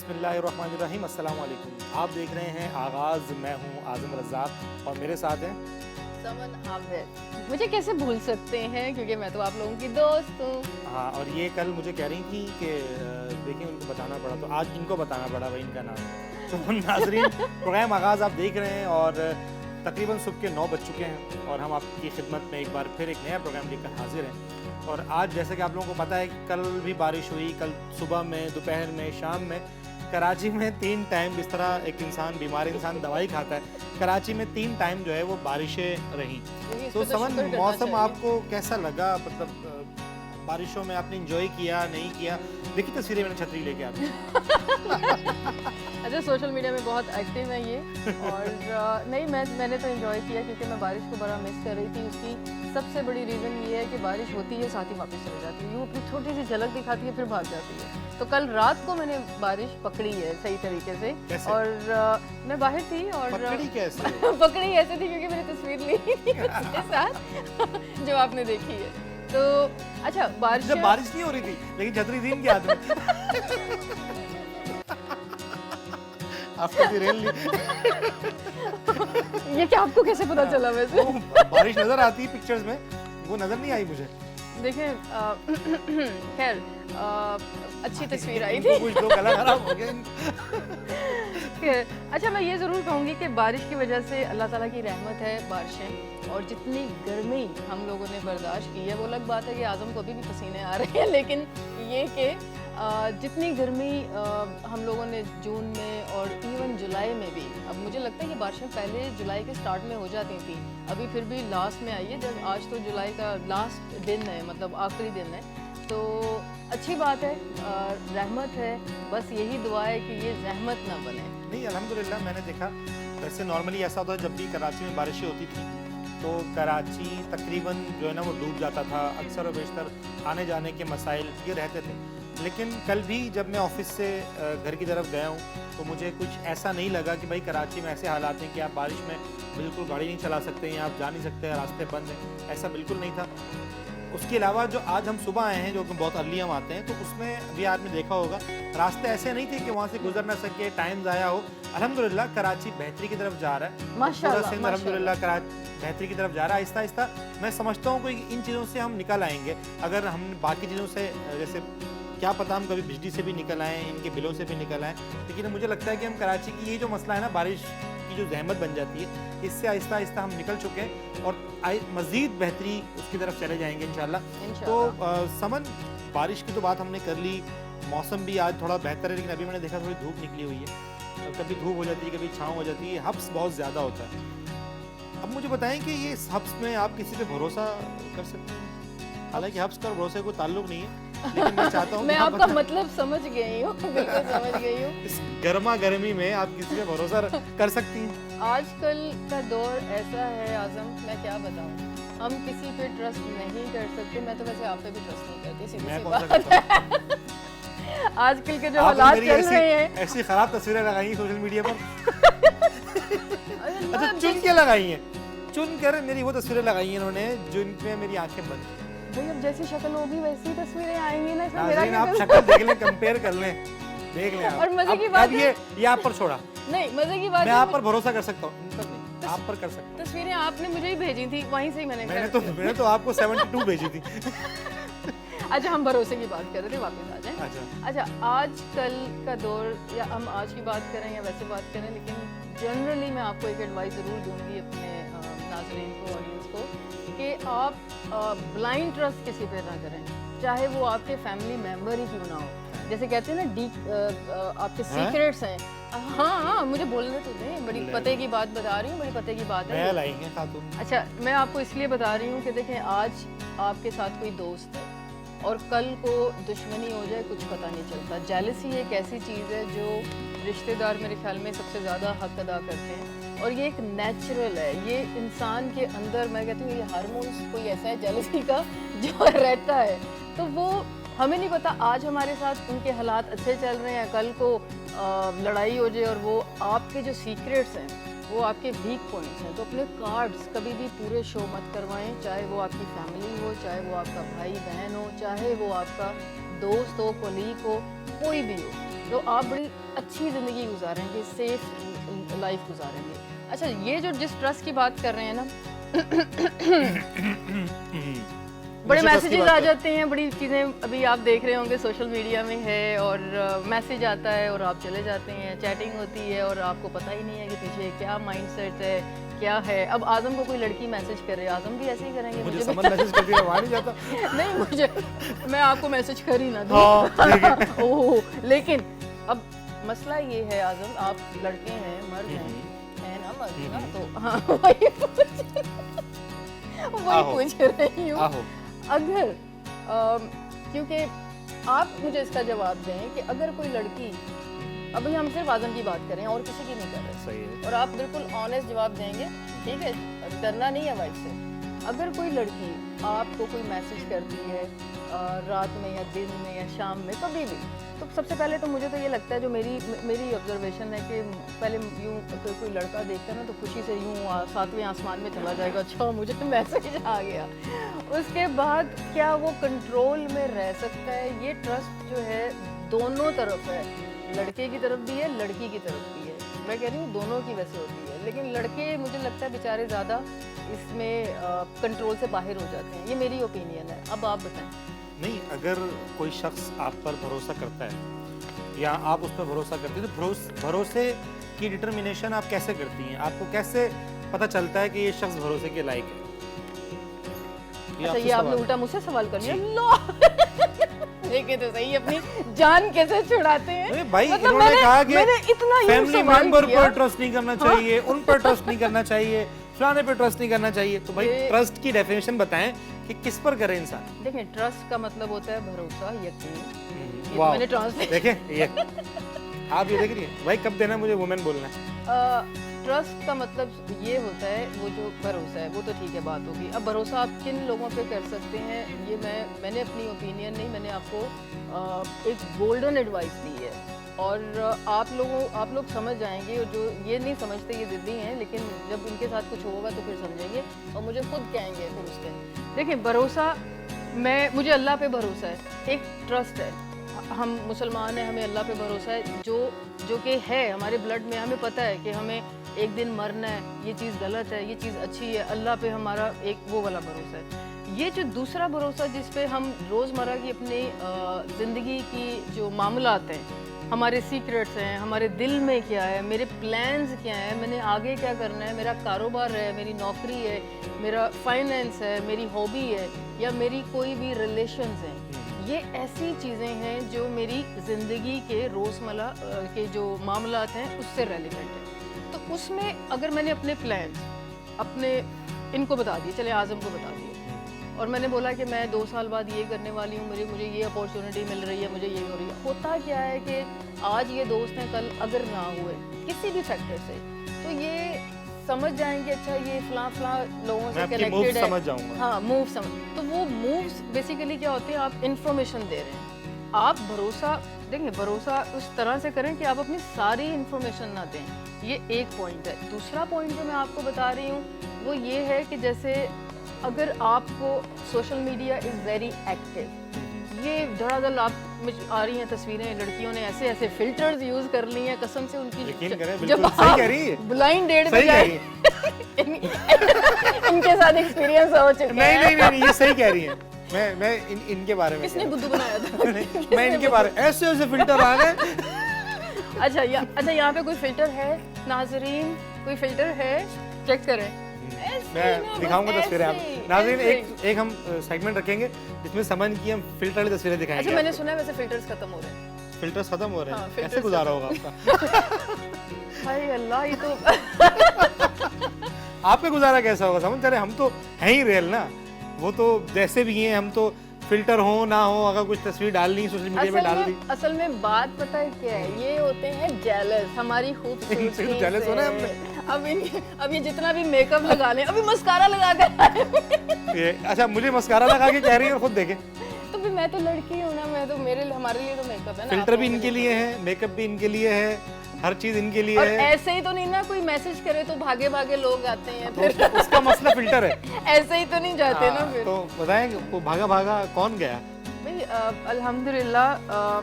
बिस्मिल्लाहिर्रहमानिर्रहीम, अस्सलाम वालेकुम। आप देख रहे हैं आगाज़, मैं हूं आज़म रज़ाक और मेरे साथ हैं समन आबिद। मुझे कैसे भूल सकते हैं क्योंकि मैं तो आप लोगों की दोस्त हूँ। हाँ। और ये कल मुझे कह रही थी कि देखिए उनको बताना पड़ा, तो आज इनको बताना पड़ा, वही इनका नाम है। तो नाज़रीन, प्रोग्राम आगाज़ आप देख रहे हैं और तकरीबन सुबह के 9 बज चुके हैं और हम आपकी खिदमत में एक बार फिर एक नया प्रोग्राम लेकर हाजिर हैं। और आज जैसे कि आप लोगों को पता है कि कल भी बारिश हुई, कल सुबह में, दोपहर में, शाम में। कराची में 3 टाइम, जिस तरह एक इंसान, बीमार इंसान दवाई खाता है, कराची में 3 टाइम जो है वो बारिशें रहीं। तो समन, मौसम आपको कैसा लगा? मतलब बारिशों में आपने इंजॉय किया, नहीं किया? देखी तस्वीरें मैंने छतरी लेके आती। अच्छा, सोशल मीडिया में बहुत एक्टिव है ये। और नहीं, मैंने तो एंजॉय किया क्योंकि मैं बारिश को बड़ा मिस कर रही थी। उसकी सबसे बड़ी रीज़न ये है कि बारिश होती है, साथ ही वापस चली जाती है, वो अपनी छोटी सी झलक दिखाती है, फिर भाग जाती है। तो कल रात को मैंने बारिश पकड़ी है सही तरीके से। कैसे? और मैं बाहर थी और पकड़ी कैसे? पकड़ी ऐसे थी क्योंकि मैंने तस्वीर ली थी उसके साथ जो आपने देखी है। तो अच्छा, बारिश नहीं हो रही थी लेकिन छतरी थी इनके हाथ में। आफ्टर द रेन ये क्या आपको कैसे पता चला? वैसे बारिश नजर आती है पिक्चर्स में, वो नजर नहीं आई मुझे। देखें, खैर अच्छी तस्वीर आई थी। कुछ लोग गला खराब हो गए। अच्छा, मैं ये ज़रूर कहूँगी कि बारिश की वजह से अल्लाह ताला की रहमत है बारिशें। और जितनी गर्मी हम लोगों ने बर्दाश्त की है, वो अलग बात है कि आज़म को अभी भी पसीने आ रहे हैं, लेकिन ये कि जितनी गर्मी हम लोगों ने जून में और इवन जुलाई में भी, अब मुझे लगता है कि बारिशें पहले जुलाई के स्टार्ट में हो जाती थी, अभी फिर भी लास्ट में आई है। जब आज तो जुलाई का लास्ट दिन है, मतलब आखिरी दिन है, तो अच्छी बात है, रहमत है। बस यही दुआ है कि ये रहमत ना बने। नहीं, अल्हम्दुलिल्लाह। मैंने देखा, वैसे नॉर्मली ऐसा होता है जब भी कराची में बारिशें होती थी तो कराची तकरीबन जो है ना वो डूब जाता था। अक्सर और बेशतर आने जाने के मसाइल ये रहते थे। लेकिन कल भी जब मैं ऑफिस से घर की तरफ गया हूँ तो मुझे कुछ ऐसा नहीं लगा कि भाई कराची में ऐसे हालात हैं कि आप बारिश में बिल्कुल गाड़ी नहीं चला सकते हैं, आप जा नहीं सकते, रास्ते बंद हैं, ऐसा बिल्कुल नहीं था। उसके अलावा जो आज हम सुबह आए हैं, जो बहुत अर्ली हम आते हैं, तो उसमें भी आपने देखा होगा रास्ते ऐसे नहीं थे कि वहाँ से गुजर ना सके, टाइम ज़ाया हो। अल्हम्दुलिल्लाह कराची बेहतरी की तरफ जा रहा है, माशाल्लाह, पूरा अल्हम्दुलिल्लाह कराची बेहतरी की तरफ जा रहा है। आहिस्ता आहिस्ता मैं समझता हूँ कि इन चीज़ों से हम निकल आएंगे। अगर हम बाकी चीज़ों से, जैसे क्या पता हम कभी बिजली से भी निकल आएँ, इनके बिलों से भी निकल आएँ, लेकिन मुझे लगता है कि हम कराची की ये जो मसला है ना, बारिश की जो जहमत बन जाती है, इससे आहिस्ता आहिस्ता हम निकल चुके हैं और मज़ीद बेहतरी उसकी तरफ चले जाएंगे इंशाल्लाह। तो समन, बारिश की तो बात हमने कर ली, मौसम भी आज थोड़ा बेहतर है, लेकिन अभी मैंने देखा थोड़ी धूप निकली हुई है, कभी धूप हो जाती है, कभी छाँव हो जाती है, हब्स बहुत ज़्यादा होता है। अब मुझे बताएं कि ये हब्स में आप किसी पे भरोसा कर सकते हैं? हालांकि हब्स का भरोसे कोई ताल्लुक नहीं है, लेकिन मैं चाहता हूँ मैं आपका मतलब समझ गई हूँ, बिल्कुल समझ गई हूँ। इस गर्मा गर्मी में आप किसी पे भरोसा कर सकती हैं? आजकल का दौर ऐसा है आज़म, मैं क्या बताऊँ, हम किसी पे ट्रस्ट नहीं कर सकते। मैं तो वैसे आप पे भी ट्रस्ट नहीं करती, सीधी सी बात है। आजकल के जो हालात चल रहे हैं, ऐसी खराब तस्वीरें लगाई सोशल मीडिया पर। अच्छा, चुन के लगाई हैं, चुन कर मेरी वो तस्वीरें लगाई हैं इन्होंने जिनमें मेरी आंखें बंद। भाई, अब जैसी शक्ल होगी वैसी तस्वीरें आएंगी ना, इसमें मेरा आप शक्ल देख लें, कंपेयर कर लें, देख लें आप। और मजे की बात, ये आप पर छोड़ा, नहीं, मजे की बात मैं आप पर भरोसा कर सकता हूँ, आप पर कर सकता हूँ। तस्वीरें आपने मुझे ही भेजी थी, वहीं से ही मैंने तो आपको 72 भेजी थी। अच्छा, हम भरोसे की बात कर रहे थे, वापस आ जाएं। अच्छा, आजकल का दौर, या हम आज की बात करें या वैसे बात करें, लेकिन जनरली मैं आपको एक एडवाइस ज़रूर दूंगी अपने नाज़रीन को, ऑडियंस को, कि आप ब्लाइंड ट्रस्ट किसी पे ना करें, चाहे वो आपके फैमिली मेम्बर ही क्यों ना हो। जैसे कहते हैं ना, आपके सीक्रेट्स हैं। हाँ, मुझे बोलने तो दें, बड़ी पते की बात बता रही हूँ, बड़ी पते की बात है। अच्छा, मैं आपको इसलिए बता रही हूँ कि देखें, आज आपके साथ कोई दोस्त है और कल को दुश्मनी हो जाए, कुछ पता नहीं चलता। जेलसी एक ऐसी चीज़ है जो रिश्तेदार मेरे ख्याल में सबसे ज़्यादा हक अदा करते हैं, और ये एक नेचुरल है, ये इंसान के अंदर, मैं कहती हूँ ये हार्मोन्स कोई ऐसा है जेलसी का जो रहता है। तो वो हमें नहीं पता, आज हमारे साथ उनके हालात अच्छे चल रहे हैं, कल को लड़ाई हो जाए और वो आपके जो सीक्रेट्स हैं, वो आपके वीक पॉइंट्स हैं। तो अपने कार्ड्स कभी भी पूरे शो मत करवाएं, चाहे वो आपकी फैमिली हो, चाहे वो आपका भाई बहन हो, चाहे वो आपका दोस्त हो, कोलीग हो, कोई भी हो। तो आप बड़ी अच्छी ज़िंदगी गुजारेंगे, सेफ लाइफ गुजारेंगे। अच्छा, ये जो जिस ट्रस्ट की बात कर रहे हैं ना, बड़े मैसेजेस आ जाते हैं, बड़ी चीज़ें अभी आप देख रहे होंगे सोशल मीडिया में है, और मैसेज आता है और आप चले जाते हैं, चैटिंग होती है और आपको पता ही नहीं है कि पीछे क्या माइंडसेट है, क्या है। अब आजम को कोई लड़की मैसेज कर रही है, आजम भी ऐसे ही करेंगे। मुझे समझ मैसेज कर दिया, वहाँ नहीं जाता। नहीं, मुझे, मैं आपको मैसेज कर ही ना दूँ। ओह, लेकिन अब मसला ये है आजम, आप लड़के हैं, मर्द हैं ना, मर्द ना, तो हाँ वही पूछ रही हूँ। अगर क्योंकि आप मुझे इसका जवाब दें कि अगर कोई लड़की, अभी हम सिर्फ आजम की बात करें और किसी की नहीं कर रहे, सही है, और आप बिल्कुल ऑनेस्ट जवाब देंगे, ठीक है, डरना नहीं है वाइफ से। अगर कोई लड़की आपको कोई मैसेज करती है रात में या दिन में या शाम में कभी भी, तो सबसे पहले तो मुझे तो ये लगता है, जो मेरी ऑब्जर्वेशन है कि पहले यूँ कोई लड़का देखता है ना तो खुशी से यूँ 7वें आसमान में चला जाएगा, अच्छा मुझे तो मैसेज आ गया। उसके बाद क्या वो कंट्रोल में रह सकता है? ये ट्रस्ट जो है दोनों तरफ है, लड़के की तरफ भी है, लड़की की तरफ भी है। मैं कह रही हूँ दोनों की वैसे होती है, लेकिन लड़के मुझे लगता है बेचारे ज़्यादा इसमें कंट्रोल से बाहर हो जाते हैं। ये मेरी ओपिनियन है, अब आप बताएं। नहीं, अगर कोई शख्स आप पर भरोसा करता है या आप उस पर भरोसा करती है, तो भरोसे की डिटर्मिनेशन आप कैसे करती हैं? आपको कैसे पता चलता है कि ये शख्स भरोसे के लायक है? अच्छा, ये आपने उल्टा मुझसे सवाल कर लिया। देखे तो सही, अपनी जान कैसे छुड़ाते हैं। भाई, मतलब इन्होंने कहा कि मैंने इतना फैमिली मेंबर पर ट्रस्ट नहीं करना चाहिए, उन पर ट्रस्ट नहीं करना चाहिए, फलाने पे ट्रस्ट नहीं करना चाहिए। तो भाई ट्रस्ट की डेफिनेशन बताएं कि किस पर करे इंसान। देखिए, ट्रस्ट का मतलब होता है भरोसा, यकीन। वाह, मैंने ट्रांसलेट देखें ये आप ये देख रही हैं भाई, कब देना मुझे वुमेन बोलना है। ट्रस्ट का मतलब ये होता है, वो जो भरोसा है वो तो ठीक है, बात होगी। अब भरोसा आप किन लोगों पे कर सकते हैं, ये मैंने अपनी ओपिनियन नहीं, मैंने आपको एक गोल्डन एडवाइस दी है, और आप लोग समझ जाएंगे। और जो ये नहीं समझते, ये ज़िद्दी हैं, लेकिन जब इनके साथ कुछ होगा तो फिर समझेंगे और मुझे खुद कहेंगे फिर उस दिन। देखिए, भरोसा, मुझे अल्लाह पे भरोसा है, एक ट्रस्ट है। हम मुसलमान हैं, हमें अल्लाह पे भरोसा है, जो कि है हमारे ब्लड में। हमें पता है कि हमें एक दिन मरना है, ये चीज़ गलत है, ये चीज़ अच्छी है। अल्लाह पे हमारा एक वो वाला भरोसा है। ये जो दूसरा भरोसा जिस पे हम रोज़मर्रा की अपनी ज़िंदगी की जो मामलात हैं, हमारे सीक्रेट्स हैं, हमारे दिल में क्या है, मेरे प्लान्स क्या हैं, मैंने आगे क्या करना है, मेरा कारोबार है, मेरी नौकरी है, मेरा फाइनेंस है, मेरी हॉबी है, या मेरी कोई भी रिलेशंस हैं, ये ऐसी चीज़ें हैं जो मेरी ज़िंदगी के रोज़मर्रा के जो मामलात हैं उससे रेलिवेंट है। तो उसमें अगर मैंने अपने प्लान्स अपने इनको बता दिए, चले आज़म को बता दिए, और मैंने बोला कि मैं 2 साल बाद ये करने वाली हूँ, मुझे ये अपॉर्चुनिटी मिल रही है, मुझे ये हो रही है। होता क्या है कि आज ये दोस्त हैं, कल अगर ना हुए किसी भी फैक्टर से, तो ये समझ जाएंगे, अच्छा ये फलां लोगों से कनेक्टेड है, समझ जाऊंगा। हाँ, मूव समझ। तो वो मूव्स बेसिकली क्या होते हैं, आप इन्फॉर्मेशन दे रहे हैं। आप भरोसा, देखिए, भरोसा उस तरह से करें कि आप अपनी सारी इन्फॉर्मेशन ना दें। ये एक पॉइंट है। दूसरा पॉइंट जो मैं आपको बता रही हूँ वो ये है कि जैसे अगर आपको social media is very active, ये धड़ाधड़ आप आ रही हैं तस्वीरें, लड़कियों ने ऐसे ऐसे फिल्टर्स यूज कर ली हैं, कसम से उनकी जब आप ब्लाइंड डेट पे जाए इनके साथ एक्सपीरियंस हो चुका है। नहीं, ये सही कह रही हैं। मैं इनके बारे में, किसने बुद्धू बनाया था? मैं इनके बारे में, ऐसे ऐसे फिल्टर आ गए। अच्छा, यहाँ पे कोई फिल्टर है नाजरीन? कोई फिल्टर है? चेक करें। मैं दिखाऊंगा तस्वीरें आप नाज़रीन। एक हम सेगमेंट रखेंगे जिसमें समन की हम फिल्टर वाली तस्वीरें दिखाएंगे। अच्छा, मैंने सुना है वैसे फिल्टर्स खत्म हो रहे हैं। फिल्टर्स खत्म हो रहे हैं? हाँ, कैसे गुजारा होगा आपका? हाय अल्लाह, ये तो आपका गुजारा कैसा होगा? समझ चले, हम तो हैं ही रियल ना, वो तो जैसे भी हैं, हम तो फिल्टर हो ना हो, अगर कुछ तस्वीर डालनी सोशल मीडिया पे डाल दी। असल में बात पता है क्या है, ये होते हैं जेलस हमारी खूबसूरती जेलस होना है हमने। अब ये जितना भी मेकअप लगा लें, अभी मस्कारा लगा कर अच्छा, मुझे मस्कारा लगा के कह रही है, और खुद देखे तो भी मैं तो लड़की हूँ ना, मैं तो हमारे लिए तो मेकअप है ना। फिल्टर भी इनके लिए है, मेकअप भी इनके लिए है, हर चीज इनके लिए और है। ऐसे ही तो नहीं ना, कोई मैसेज करे तो भागे भागे लोग आते हैं, तो उसका मसला फिल्टर है। ऐसे ही तो नहीं जाते ना फिर। तो बताएं, वो भागा भागा कौन गया? अल्हम्दुलिल्लाह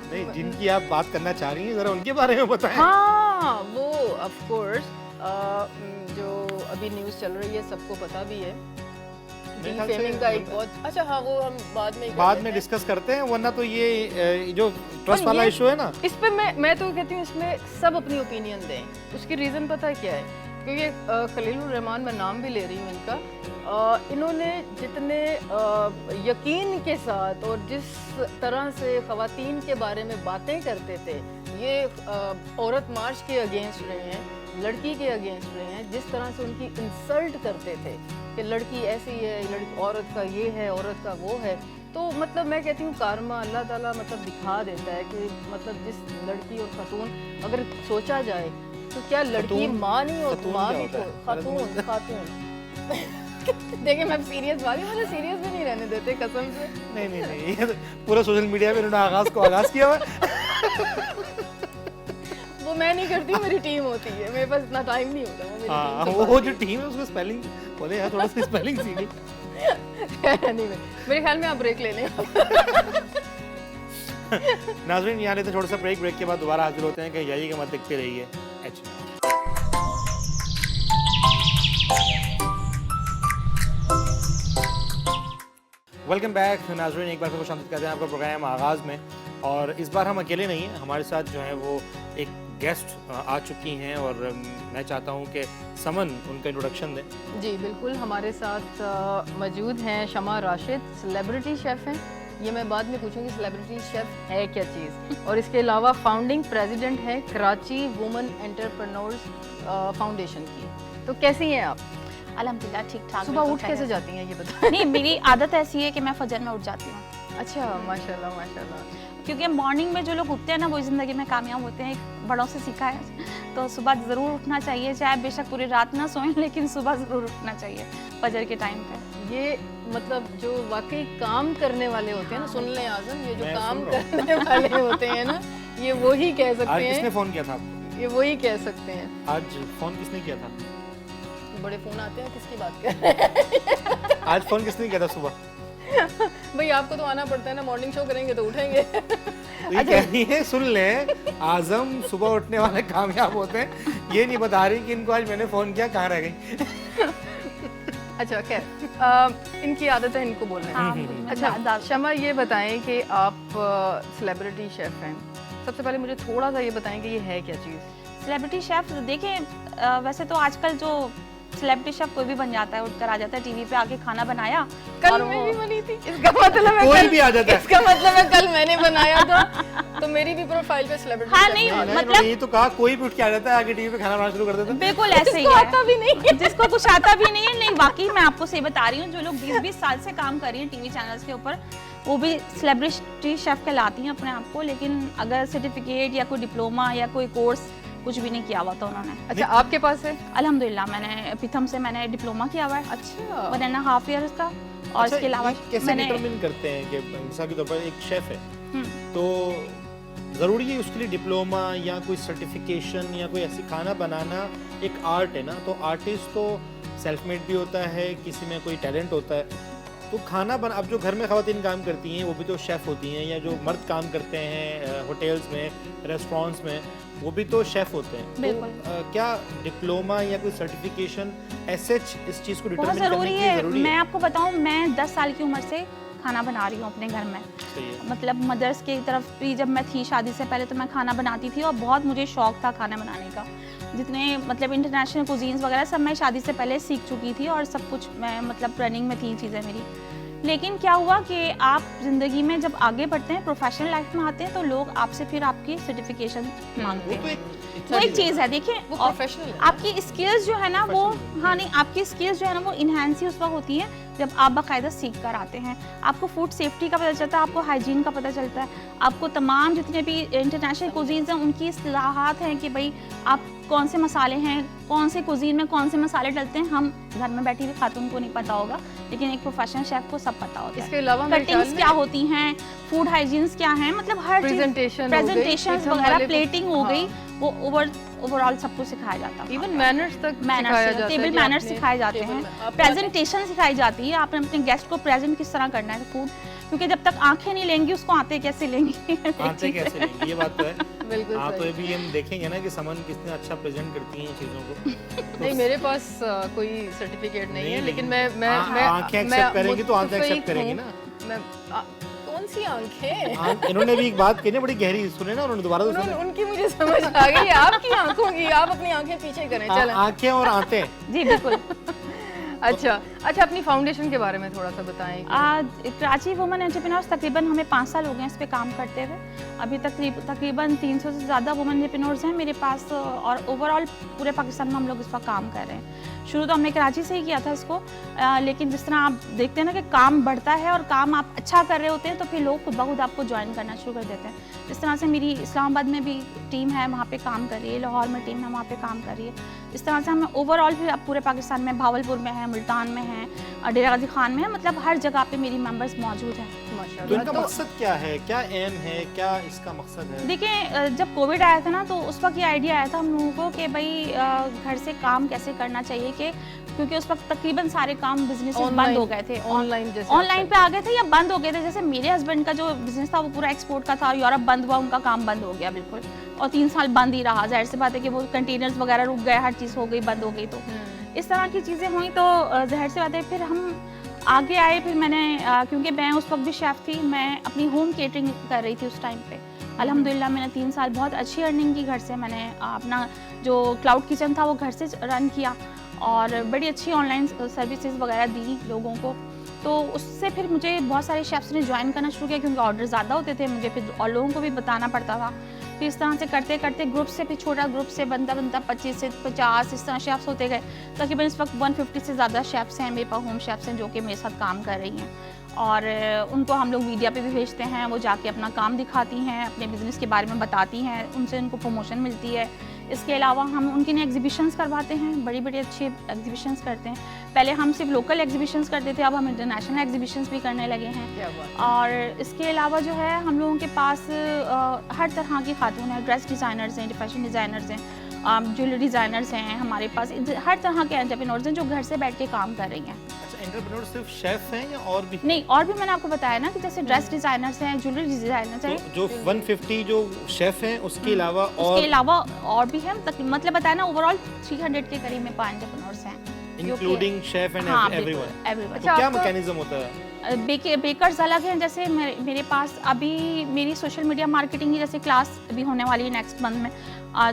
नहीं, जिनकी आप बात करना चाह रही हैं जरा उनके बारे में बताएं। हाँ, वो ऑफ कोर्स जो अभी न्यूज़ चल रही है सबको पता भी है, डिफेमिंग का एक बहुत अच्छा, हाँ वो हम बाद में डिस्कस करते हैं, वरना तो ये जो ट्रस्ट वाला इशू है ना, इस पे मैं तो कहती हूँ इसमें सब अपनी ओपिनियन दें। उसकी रीज़न पता है क्या है? क्योंकि खलीलुर रहमान, मैं नाम भी ले रही हूँ इनका, इन्होंने जितने यकीन के साथ और जिस तरह से ख़वातीन के बारे में बातें करते थे, ये औरत मार्च के अगेंस्ट रहे हैं, लड़की के अगेंस्ट रहे हैं, जिस तरह से उनकी इंसल्ट करते थे कि लड़की ऐसी है, लड़की औरत का ये है, औरत का वो है। तो मतलब मैं कहती हूँ कारमा अल्लाह ताला मतलब दिखा देता है कि मतलब जिस लड़की और खातून, अगर सोचा जाए तो क्या लड़की माँ नहीं होती, माँ भी तो खातून देखिए मैं सीरियस बात है, मुझे सीरियस भी नहीं रहने देते कसम से। नहीं ये तो पूरा सोशल मीडिया पे उन्होंने आगाज किया हुआ है। वो मैं नहीं करती हूँ, मेरी टीम होती है, मेरे पास इतना टाइम नहीं होता। वो मेरी हाँ, टीम वो जो टीम है उसको स्पेलिंग बोले यार, थोड़ा सा स्पेलिंग सीखी। नहीं, मेरे ख्याल में आप ब्रेक ले लें। नाज़रीन यहाँ लेते थोड़ा सा ब्रेक के बाद दोबारा हाजिर होते हैं, कहीं जाइएगा मत, देखते रहिए। वेलकम बैक नाज़रीन, एक बार फिर खुश आमदीद करते हैं आपका प्रोग्राम आगाज़ में। और इस बार हम अकेले नहीं हैं, हमारे साथ जो है वो एक गेस्ट आ चुकी हैं और मैं चाहता हूं कि समन उनका इंट्रोडक्शन दें। जी बिल्कुल, हमारे साथ मौजूद हैं शमा राशिद, सेलिब्रिटी शेफ़ हैं। ये मैं बाद में पूछूंगी सेलिब्रिटी शेफ़ है क्या चीज़। और इसके अलावा फाउंडिंग प्रेसिडेंट हैं कराची वुमेन एंटरप्रेन्योर्स फाउंडेशन की। तो कैसी हैं आप? अल्हम्दुलिल्लाह ठीक ठाक। सुबह उठ कैसे जाती हैं ये बताएं? नहीं, मेरी आदत ऐसी है कि मैं फजर में उठ जाती हूँ। अच्छा, माशाल्लाह माशाल्लाह। क्योंकि मॉर्निंग में जो लोग उठते हैं ना वो ज़िंदगी में कामयाब होते हैं, बड़ों से सीखा है। तो सुबह ज़रूर उठना चाहिए, चाहे बेशक पूरी रात ना सोएं, लेकिन सुबह ज़रूर उठना चाहिए फजर के टाइम पे। ये मतलब जो वाकई काम करने वाले होते हैं ना, सुन लें आज़म, ये जो काम करने वाले होते हैं ना, ये वही कह सकते हैं। आज किसने फ़ोन किया था आपको? ये वही कह सकते हैं। आज फ़ोन किसने किया था? बड़े फ़ोन आते हैं, किसकी बात कर रहे हैं? आज फ़ोन किसने किया था सुबह? भाई आपको तो आना पड़ता है ना, मॉर्निंग शो करेंगे तो उठेंगे। तो ये कह रही है, सुन लें, आज़म सुबह उठने वाले कामयाब होते हैं, ये नहीं बता रही कि इनको आज मैंने फ़ोन किया, कहाँ रह गई। अच्छा खैर, इनकी आदत है इनको बोलने। अच्छा शमा, ये बताएं कि आप सेलिब्रिटी शेफ़ हैं, सबसे पहले मुझे थोड़ा सा ये बताएं कि ये है क्या चीज़? सेलिब्रिटी शेफ़ देखें, वैसे तो आजकल जो सेलिब्रिटी शेफ कोई भी बन जाता है, उठकर आ जाता है टीवी पे, आके खाना बनाया। कल मैं भी बनी थी, इसका मतलब है कोई भी आ जाता है। इसका मतलब है कल मैंने बनाया था, तो मेरी भी प्रोफाइल पे सेलिब्रिटी। हाँ नहीं, मतलब ये तो कहा कोई भी उठ के आ जाता है, आके टीवी पे खाना बनाना शुरू कर देता है। बिल्कुल ऐसे ही है, आता भी नहीं है, जिसको कुछ आता भी नहीं है। नहीं वाकई मैं आपको सही बता रही हूँ, जो लोग 20-20 साल से काम कर रही हैं टीवी चैनल्स के ऊपर, वो भी सेलिब्रिटी शेफ कहलाती हैं अपने आप को, लेकिन अगर सर्टिफिकेट या कोई डिप्लोमा या कोई कोर्स कुछ भी नहीं किया हुआ था उन्होंने। अच्छा आपके पास है? अल्हम्दुलिल्लाह, मैंने पिथम से मैंने डिप्लोमा किया हुआ है। अच्छा, 1.5 ईयर का। और इसके अलावा कैसे डिटरमिन करते हैं कि मिसाल के तौर पर एक शेफ है तो ज़रूरी है उसके लिए डिप्लोमा या कोई सर्टिफिकेशन या कोई ऐसी, खाना बनाना एक आर्ट है ना, तो आर्टिस्ट तो सेल्फ मेड भी होता है, किसी में कोई टैलेंट होता है, तो खाना बना, अब जो घर में ख़वातीन काम करती हैं वो भी तो शेफ़ होती हैं, या जो मर्द काम करते हैं होटल्स में, रेस्टोरेंट्स में, वो भी तो शेफ़ होते हैं। तो क्या डिप्लोमा या कोई सर्टिफिकेशन ऐसे इस चीज़ को डिटरमिन करने ज़रूरी की है? ज़रूरी है? मैं आपको बताऊं, मैं 10 साल की उम्र से खाना बना रही हूँ अपने घर में। मतलब मदर्स की तरफ भी जब मैं थी शादी से पहले, तो मैं खाना बनाती थी और बहुत मुझे शौक था खाना बनाने का। जितने मतलब इंटरनेशनल कुजीन्स वगैरह सब मैं शादी से पहले सीख चुकी थी और सब कुछ मैं मतलब ट्रेनिंग में थी चीज़ें मेरी। लेकिन क्या हुआ कि आप ज़िंदगी में जब आगे बढ़ते हैं, प्रोफेशनल लाइफ में आते हैं, तो लोग आपसे फिर आपकी सर्टिफिकेशन मांगते हैं। वो एक चीज़ है, देखिए आपकी स्किल्स जो है ना वो, हाँ नहीं, आपकी स्किल्स जो है ना वो इन्हांस ही उस वक्त होती है जब आप बाकायदा सीख कर आते हैं। आपको फूड सेफ्टी का पता चलता है, आपको हाइजीन का पता चलता है, आपको तमाम जितने भी इंटरनेशनल कुजीन्स हैं उनकी इस्तिलाहात हैं कि भाई आप कौन से मसाले हैं, कौन से कुजीन में कौन से मसाले डलते हैं। हम घर में बैठी हुई खातून को नहीं पता होगा, लेकिन एक प्रोफेशनल शेफ को सब पता होता है। इसके अलावा कटिंग्स क्या होती हैं, फूड हाइजीन्स क्या हैं, मतलब हर प्रेजेंटेशन वगैरह, प्लेटिंग हो गई, वो ओवरऑल सब कुछ सिखाया जाता है। इवन मैनर्स तक सिखाया जाता है, टेबल मैनर्स सिखाए जाते हैं, प्रेजेंटेशन सिखाई जाती है, आपने अपने गेस्ट को प्रेजेंट किस तरह करना है फूड, क्योंकि जब तक आंखें नहीं लेंगी उसको आते कैसे लेंगी। आते कैसे लेंगी, ये बात तो है। बिल्कुल हाँ, तो सही। ये भी हम देखेंगे ना कि समन कितने अच्छा प्रेजेंट करती हैं इन चीज़ों को। नहीं, मेरे पास कोई सर्टिफिकेट नहीं है, लेकिन मैं आंखें एक्सेप्ट करेंगी तो आंखें एक्सेप्ट करेंगी ना। मैं कौन सी आंखें? इन्होंने भी एक बात कही ना बड़ी गहरी, सुने ना उन्होंने, दोबारा तो सुने। उनकी मुझे समझ आ गई, आपकी आंखों की, आप अपनी आंखें पीछे करें। चलें। आंखें और आते। जी बिल्कुल। अच्छा, अपनी फाउंडेशन के बारे में थोड़ा सा बताएं। कराची वुमेन एंटरप्रेन्योर्स तकरीबन हमें 5 साल हो गए इस पे काम करते हुए। अभी तकरीबन 300 से ज़्यादा वुमेन एंटरप्रेन्योर्स हैं मेरे पास, और ओवरऑल पूरे पाकिस्तान में हम लोग इस पर काम कर रहे हैं। शुरू तो हमने कराची से ही किया था इसको, लेकिन जिस तरह आप देखते हैं ना कि काम बढ़ता है और काम आप अच्छा कर रहे होते हैं तो फिर लोग खुद ब खुद आपको ज्वाइन करना शुरू कर देते हैं। इस तरह से मेरी इस्लामाबाद में भी टीम है, वहाँ पे काम कर रही है, लाहौर में टीम है, वहाँ पे काम कर रही है। इस तरह से हम ओवरऑल भी अब पूरे पाकिस्तान में, भावलपुर में है, मुल्तान में है, डेरा गाजी खान में है, मतलब हर जगह पे मेरी मेंबर्स मौजूद हैं। माशाल्लाह। तो इनका मकसद क्या है, क्या एम है, क्या इसका मकसद है? देखिए, जब कोविड आया था ना तो उस वक्त ये आइडिया आया था हम लोगों को कि भाई घर से काम कैसे करना चाहिए, कि क्योंकि उस वक्त तकरीबन सारे काम बिजनेस बंद हो गए थे, ऑनलाइन पे आ गए थे या बंद हो गए थे। जैसे मेरे हस्बैंड का जो बिजनेस था वो पूरा एक्सपोर्ट का था, और यूरोप बंद हुआ, उनका काम बंद हो गया बिल्कुल, और 3 साल बंद ही रहा। जाहिर सी बात है कि वो कंटेनर्स वगैरह रुक गए, हर चीज़ हो गई, बंद हो गई। तो इस तरह की चीज़ें हुई तो जाहिर सी बात है फिर हम आगे आए। फिर मैंने क्योंकि मैं उस वक्त भी शेफ़ थी, मैं अपनी होम केटरिंग कर रही थी उस टाइम पे। अल्हम्दुलिल्लाह मैंने 3 साल बहुत अच्छी अर्निंग की घर से। मैंने अपना जो क्लाउड किचन था वो घर से रन किया, और बड़ी अच्छी ऑनलाइन सर्विसेज वगैरह दी लोगों को। तो उससे फिर मुझे बहुत सारे शेफ्स ने ज्वाइन करना शुरू किया, क्योंकि ऑर्डर ज़्यादा होते थे, मुझे फिर और लोगों को भी बताना पड़ता था। फिर इस तरह से करते करते ग्रुप से, फिर छोटा ग्रुप से बनता 25 से 50 इस तरह शेफ्स होते गए। तकरीबन इस वक्त 150 से ज़्यादा शेफ्स हैं मेरे पास, होम शेफ्स हैं, जो कि मेरे साथ काम कर रही हैं, और उनको हम लोग मीडिया पे भी भेजते हैं। वो जाके अपना काम दिखाती हैं, अपने बिज़नेस के बारे में बताती हैं, उनसे उनको प्रमोशन मिलती है। इसके अलावा हम उनके लिए एग्जीबिशंस करवाते हैं, बड़ी बड़ी अच्छी एग्जीबिशंस करते हैं। पहले हम सिर्फ लोकल एग्जीबिशंस करते थे, अब हम इंटरनेशनल एग्जीबिशंस भी करने लगे हैं। और इसके अलावा जो है हम लोगों के पास हर तरह की खातून हैं, ड्रेस डिज़ाइनर्स हैं, फैशन डिज़ाइनर्स हैं, ज्वेलरी डिज़ाइनर्स हैं, हमारे पास हर तरह के एंटरप्रेन्योर्स हैं जो घर से बैठ के काम कर रही हैं। एंटरप्रेन्योर सिर्फ शेफ हैं या और भी? नहीं, और भी मैंने आपको बताया ना कि जैसे ड्रेस डिजाइनर्स हैं, ज्वेलरी डिजाइनर्स हैं, जो 150 जो शेफ हैं उसके अलावा और भी हैं, मतलब बताया ना, ओवरऑल 300 के करीब में एंटरप्रेन्योर्स हैं, इंक्लूडिंग शेफ एंड एवरीवन। तो क्या मैकेनिज्म होता है? बेकर्स अलग हैं। जैसे मेरे पास अभी मेरी सोशल मीडिया मार्केटिंग की जैसे क्लास अभी होने वाली है नेक्स्ट मंथ में,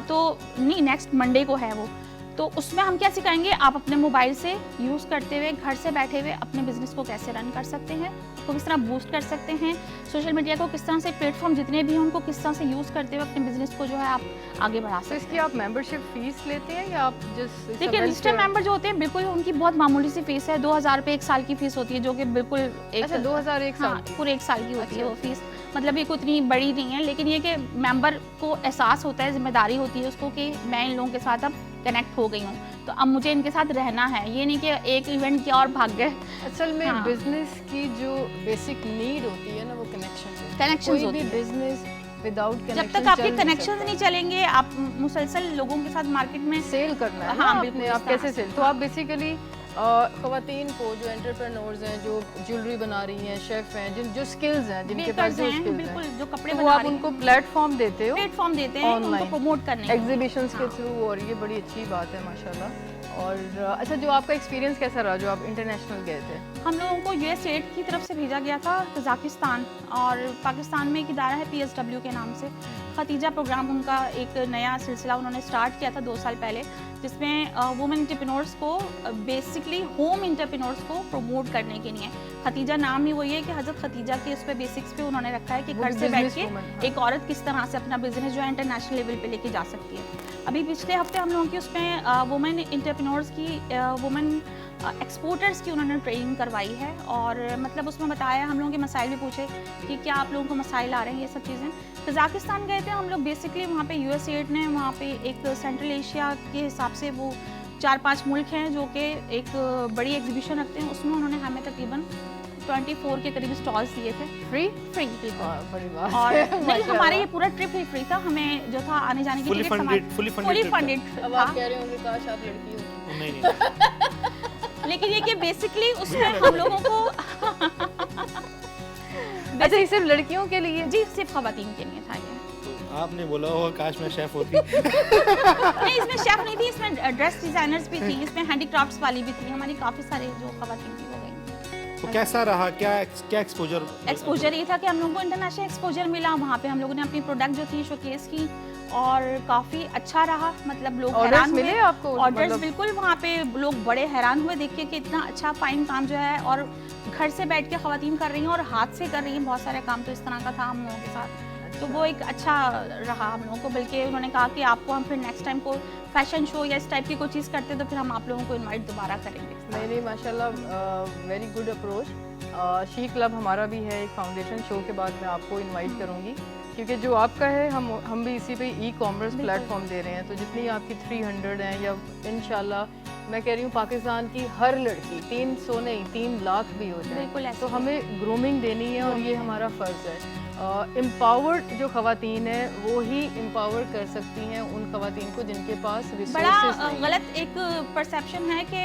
तो नहीं, नेक्स्ट मंडे को है वो। तो उसमें हम क्या सिखाएंगे, आप अपने मोबाइल से यूज़ करते हुए घर से बैठे हुए अपने बिजनेस को कैसे रन कर सकते हैं, उसको किस तरह बूस्ट कर सकते हैं, सोशल मीडिया को किस तरह से, प्लेटफॉर्म जितने भी हैं उनको किस तरह से यूज़ करते हुए अपने बिजनेस को जो है आप आगे बढ़ा सकते हैं। इसकी आप मेंबरशिप फीस लेते हैं या आप जस्ट? देखिए, रजिस्टर्ड मेंबर जो होते हैं बिल्कुल उनकी बहुत मामूली सी फीस है, 2000 रुपये 1 साल की फीस होती है, जो कि बिल्कुल 2000 एक साल पूरे 1 साल की होती है वो फीस। मतलब ये कोई इतनी बड़ी नहीं है, लेकिन ये कि मेंबर को एहसास होता है, जिम्मेदारी होती है उसको कि मैं इन लोगों के साथ अब कनेक्ट हो गई हूँ, तो अब मुझे इनके साथ रहना है। ये नहीं कि एक इवेंट किया और भाग गए। असल में बिजनेस की जो बेसिक नीड होती है ना, वो कनेक्शन होती है। बिजनेस विदाउट कनेक्शन, जब तक आपके कनेक्शंस नहीं चलेंगे, आप मुसलसल लोगों के साथ मार्केट में सेल करना है। हाँ, बिल्कुल। आप कैसे सेल? तो आप बेसिकली ख़वातीन को, जो एंटरप्रेन्योर्स हैं, जो ज्वेलरी बना रही हैं, शेफ हैं, जो स्किल्स हैं, जिनके पास जो स्किल्स बिल्कुल, जो कपड़े हैं, तो आप उनको प्लेटफॉर्म देते हो, उनको प्रमोट करने एग्जीबिशंस के थ्रू, और ये बड़ी अच्छी बात है माशाल्लाह। और अच्छा, जो आपका एक्सपीरियंस कैसा रहा जो आप इंटरनेशनल गए थे? हम लोगों को USAID की तरफ से भेजा गया था कजाकिस्तान, और पाकिस्तान में एक इदारा है PSW के नाम से, खतीजा प्रोग्राम, उनका एक नया सिलसिला उन्होंने स्टार्ट किया था 2 साल पहले, जिसमें वुमेन एंटरप्रेन्योर्स को बेसिकली होम एंटरप्रेन्योर्स को प्रमोट करने के लिए, खतीजा नाम ही वही है कि हज़रत खतीजा के उस पर बेसिक्स पे उन्होंने रखा है कि घर से बैठ के एक औरत किस तरह से अपना बिजनेस जो है इंटरनेशनल लेवल पे लेके जा सकती है। अभी पिछले हफ्ते हम लोगों की उसमें वुमेन एंटरप्रेन्योर्स की, वुमेन एक्सपोर्टर्स की उन्होंने ट्रेनिंग करवाई है, और मतलब उसमें बताया, हम लोगों के मसाइल भी पूछे कि क्या आप लोगों को मसाइल आ रहे हैं, ये सब चीज़ें। कजाकिस्तान गए थे हम लोग, बेसिकली वहाँ पे USAID ने वहाँ पे एक सेंट्रल एशिया के हिसाब से वो 4-5 मुल्क हैं जो कि एक बड़ी एग्जीबिशन रखते हैं, उसमें उन्होंने हमें तकरीबन 24 के करीब स्टॉल्स दिए थे, फ्री फ्री बिल्कुल। बड़ी बात और है, नहीं, माशाल्लाह। हमारे ये पूरा ट्रिप ही फ्री था, हमें जो था आने जाने की Fully ticket funded- fully funded trip था। फंडेड अब था। आप कह रहे होंगे काश आप लड़की हो। नहीं नहीं लेकिन ये कि बेसिकली उसमें हम लोगों को अच्छा ये सिर्फ लड़कियों के लिए? जी सिर्फ खवातीन के लिए था ये। तो आपने बोला होगा काश मैं शेफ होती। नहीं, इसमें शेफ नहीं थी, इसमें ड्रेस डिजाइनर्स भी थी, इसमें हैंडीक्राफ्ट्स वाली भी थी, हमारी काफी सारे जो खवातीन थी वो गई। तो कैसा रहा, क्या क्या एक्सपोजर? एक्सपोजर ये था कि हम लोगों को इंटरनेशनल एक्सपोजर मिला, वहाँ पे हम लोगों ने अपनी प्रोडक्ट जो थी शोकेस की और काफ़ी अच्छा रहा, मतलब लोग ऑर्डर्स हैरान मिले हुए। आपको? ऑर्डर्स मतलब- बिल्कुल, वहाँ पे लोग बड़े हैरान हुए देख के कि इतना अच्छा फाइन काम जो है और घर से बैठ के खवातीन कर रही हैं और हाथ से कर रही हैं बहुत सारे काम, तो इस तरह का था हम लोगों के साथ। तो वो एक अच्छा रहा हम लोगों को, बल्कि उन्होंने कहा कि आपको हम फिर नेक्स्ट टाइम को फैशन शो या इस टाइप की कोई चीज़ करते तो फिर हम आप लोगों को इनवाइट दोबारा करेंगे। नहीं नहीं माशाल्लाह, very good approach. She club हमारा भी है, एक फाउंडेशन शो के बाद मैं आपको इनवाइट करूंगी, क्योंकि जो आपका है हम भी इसी पे ई कॉमर्स प्लेटफॉर्म दे रहे हैं, तो जितनी आपकी 300 हैं या इंशाल्लाह मैं कह रही हूँ पाकिस्तान की हर लड़की 300 नहीं 3 लाख भी हो जाए, बिल्कुल ऐसे तो हमें ग्रूमिंग देनी है और ये हमारा फ़र्ज़ है। एम्पावर्ड जो ख़वातीन है वो ही एम्पावर कर सकती हैं उन ख़वातीन को जिनके पास बड़ा रिसोर्सेज नहीं। गलत एक परसेप्शन है कि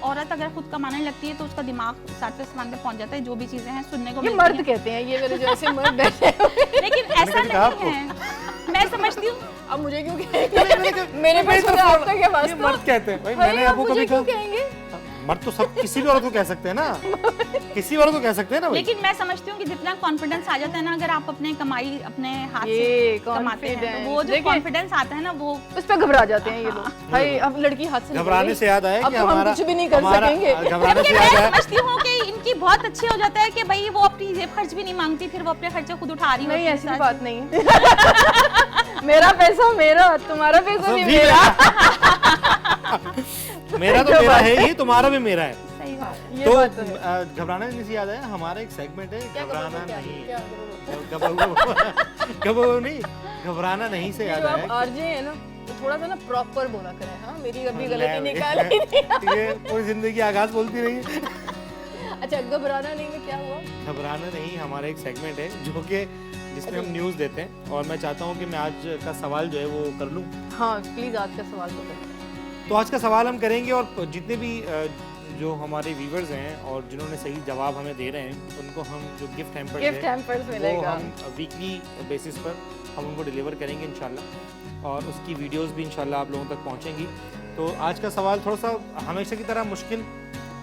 औरत अगर खुद कमाने लगती है तो उसका दिमाग सातवें आसमान पे पहुंच जाता है, जो भी चीजें हैं सुनने को ये मिलती मर्द हैं। कहते हैं, ये वाले जो ऐसे मर्द बैठे हुए हैं। लेकिन ऐसा कभी कहा नहीं है, मैं समझती हूँ। अब मुझे क्यों कहेंगे? मेरे पास तो आपका क्या ये वास्ता? मर्द कहते हैं भाई, भाई, मैंने आप आपको मुझे कभी क्यों कहा? कहेंगे? मर्द तो सब किसी भी औरत को कह सकते हैं ना, किसी औरत को कह सकते हैं ना भाई। लेकिन मैं समझती हूँ कि जितना कॉन्फिडेंस आ जाता है ना, अगर आप अपने कमाई अपने हाथ ये से कमाते हैं तो वो जो देखिए, कॉन्फिडेंस आता है ना वो उस पे घबरा जाते हैं ये लोग। भाई अब लड़की हाथ से निकल घबराने गई, से याद आया अब कि तो हम हमारा कुछ भी नहीं कर सकेंगे। घबराने से जबकि याद मैं आया, समझती हूँ कि इनकी बहुत अच्छी हो जाता है कि भाई वो अपनी जेब खर्च भी नहीं मांगती, फिर वो अपने खर्चे खुद उठा रही नहीं होती है ऐसी साथ। बात नहीं है। मेरा पैसा मेरा, तुम्हारा पैसा भी भी मेरा। मेरा तो मेरा है ही, तुम्हारा भी मेरा है। सही बात। ये तो बात तो है। घबराने से याद आया, हमारा एक सेगमेंट है क्या करोगे, घबराना क्या- नहीं, क्या करोगे? घबराओ नहीं, घबराना नहीं से ये याद जो आप आया आरजे है ना, तो थोड़ा सा ना प्रॉपर बोला करें। हाँ मेरी अभी कि- गलती निकाल ही नहीं। ये पूरी जिंदगी आगाज बोलती रही है। अच्छा घबराना नहीं में क्या हुआ? घबराना नहीं हमारा एक सेगमेंट है जो कि जिसमें हम न्यूज़ देते हैं, और मैं चाहता हूँ कि मैं आज का सवाल जो है वो कर लूँ। हाँ प्लीज आज का सवाल तो करें। तो आज का सवाल हम करेंगे, और जितने भी जो हमारे व्यूवर्स हैं और जिन्होंने सही जवाब हमें दे रहे हैं उनको हम जो गिफ्ट हैम्पर्स गिफ्ट हैम्पर्स वो मिलेगा। हम वीकली बेसिस पर हम उनको डिलीवर करेंगे इंशाल्लाह, और उसकी वीडियोस भी इंशाल्लाह आप लोगों तक पहुंचेंगी। तो आज का सवाल थोड़ा सा हमेशा की तरह मुश्किल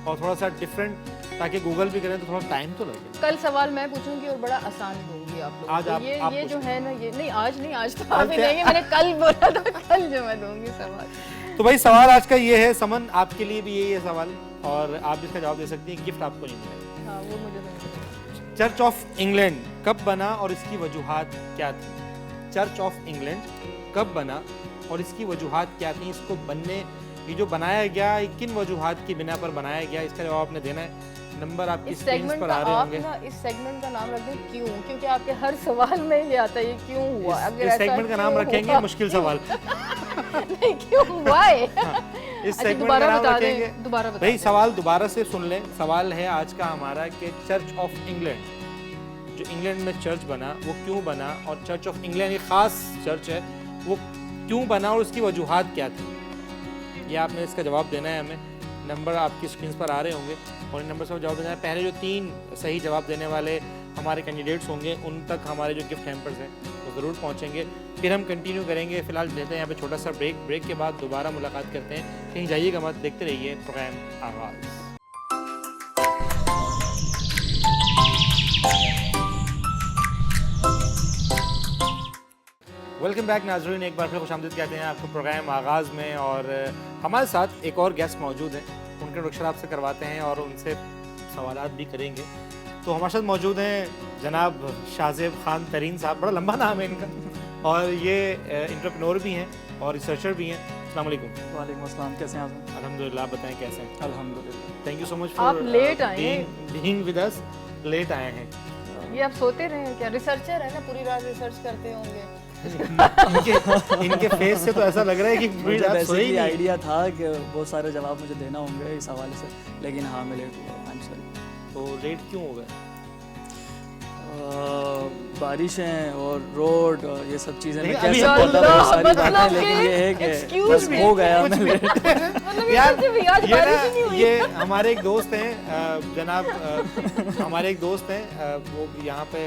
और थोड़ा सा डिफरेंट, ताकि गूगल भी करें तो थोड़ा टाइम तो लगे। कल सवाल मैं पूछूंगी और बड़ा आसान दूंगी आप लोगों आज को। आप ये जो पूछो। है ना, ये नहीं आज नहीं, आज तो आज अभी क्या? नहीं, मैंने कल बोला था कल जो मैं दूंगी सवाल। तो भाई सवाल आज का ये है, समन आपके लिए भी यही है सवाल, और आप इसका जवाब दे सकती हैं, गिफ्ट आपको नहीं मिलेगा। हाँ वो मुझे नहीं पता। चर्च ऑफ इंग्लैंड कब बना और इसकी वजूहात क्या थी? चर्च ऑफ इंग्लैंड कब बना और इसकी वजूहात क्या थी? इसको बनने, ये जो बनाया गया, ये किन वजूहात की बिना पर बनाया गया, इसका जवाब आपने देना है। नंबर आपकी इस स्क्रीन सेगमेंट पर का आ रहे आप होंगे। ना इस सेगमेंट का नाम रख दें क्यों, क्योंकि आपके हर सवाल में ये आता है ये क्यों हुआ। अगर इस ऐसा सेगमेंट का नाम क्यों रखेंगे हुआ? मुश्किल सवाल। नहीं क्यों व्हाई? इस अच्छा सेगमेंट का दोबारा नाम बता रखेंगे। दें, दोबारा बता भाई दें। सवाल दोबारा से सुन लें। सवाल है आज का हमारा कि चर्च ऑफ इंग्लैंड, जो इंग्लैंड में चर्च बना वो क्यों बना, और चर्च ऑफ इंग्लैंड ये खास चर्च है, वो क्यों बना और उसकी वजूहात क्या थी, ये आपने इसका जवाब देना है हमें। नंबर आपकी स्क्रीन पर आ रहे होंगे और इन नंबर से जवाब देना है। पहले जो 3 सही जवाब देने वाले हमारे कैंडिडेट्स होंगे उन तक हमारे जो गिफ्ट हैम्पर्स हैं वो ज़रूर पहुंचेंगे। फिर हम कंटिन्यू करेंगे। फिलहाल लेते हैं यहाँ पे छोटा सा ब्रेक। ब्रेक के बाद दोबारा मुलाकात करते हैं। कहीं जाइएगा मत, देखते रहिए प्रोग्राम आगाज़। वेलकम बैक नाज़रीन, एक बार फिर खुशामदीद कहते हैं आपको प्रोग्राम आगाज़ में, और हमारे साथ एक और गेस्ट मौजूद हैं। उनका इंट्रोडक्शन आपसे करवाते हैं और उनसे सवालात भी करेंगे। तो हमारे साथ मौजूद हैं जनाब शाहज़ेब खान तरीन साहब, बड़ा लंबा नाम है इनका, और ये एंटरप्रेन्योर भी हैं और रिसर्चर भी हैं। अस्सलाम वालेकुम। वालेकुम अस्सलाम, कैसे हैं आप? अल्हम्दुलिल्लाह, आप बताएं कैसे हैं? अल्हम्दुलिल्लाह। थैंक यू सो मच आप लेट आए हैं। बीइंग विद अस, लेट आए हैं। ये आप सोते रहे हैं क्या? रिसर्चर है ना, पूरी रात रिसर्च करते होंगे। इनके फेस से तो ऐसा लग रहा है कि पूरी मुझे रात सोए ही बेसिकली नहीं। आइडिया था कि बहुत सारे जवाब मुझे देना होंगे इस हवाले से, लेकिन हाँ मैं लेट हुआ, आई एम सॉरी। तो लेट क्यों हो गए? बारिशें और रोड और ये सब चीजें मैं नहीं, कह अभी सकता था बहुत सारी मतलब बातें, कि लेकिन ये है कि excuse बस me, हो गया मैं लेट। मतलब यार ये भी आज ये बारिश ही नहीं ना हुई। ये हमारे एक दोस्त हैं जनाब हमारे एक दोस्त हैं वो यहाँ पे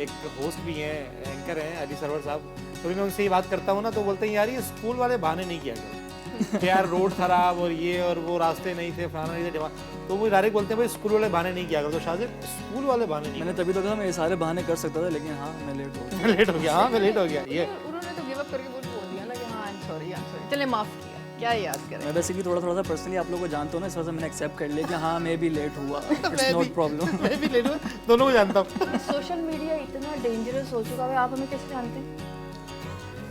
एक होस्ट भी हैं, एंकर हैं, अली सरवर साहब। कभी मैं उनसे ये बात करता हूँ ना तो बोलते हैं यार ये स्कूल वाले बहाने नहीं किया करो कि यार रोड खराब और ये और वो रास्ते नहीं थे, फलाना नहीं थे, तो वो डायरेक्ट बोलते हैं भाई स्कूल वाले बहाने नहीं किया करो। तो शाहज़ेब स्कूल वाले बहाने नहीं मैंने तभी तो कहा मैं ये सारे बहाने कर सकता था, लेकिन हाँ मैं लेट हो गया। मैं लेट हो गया, हाँ मैं लेट हो गया। ये उन्होंने तो गिव अप करके बोल दिया ना कि हाँ आई एम सॉरी चले माफ किया, क्या याद करें। मैं वैसे भी थोड़ा थोड़ा सा पर्सनली आप लोगों को जानता हूँ ना, इस वजह से मैंने एक्सेप्ट कर लिया कि हाँ मैं भी लेट हुआ, इट्स नॉट प्रॉब्लम। मैं भी लेट हुआ, दोनों को जानता हूँ। सोशल मीडिया इतना डेंजरस हो चुका है, आप हमें कैसे जानते हैं?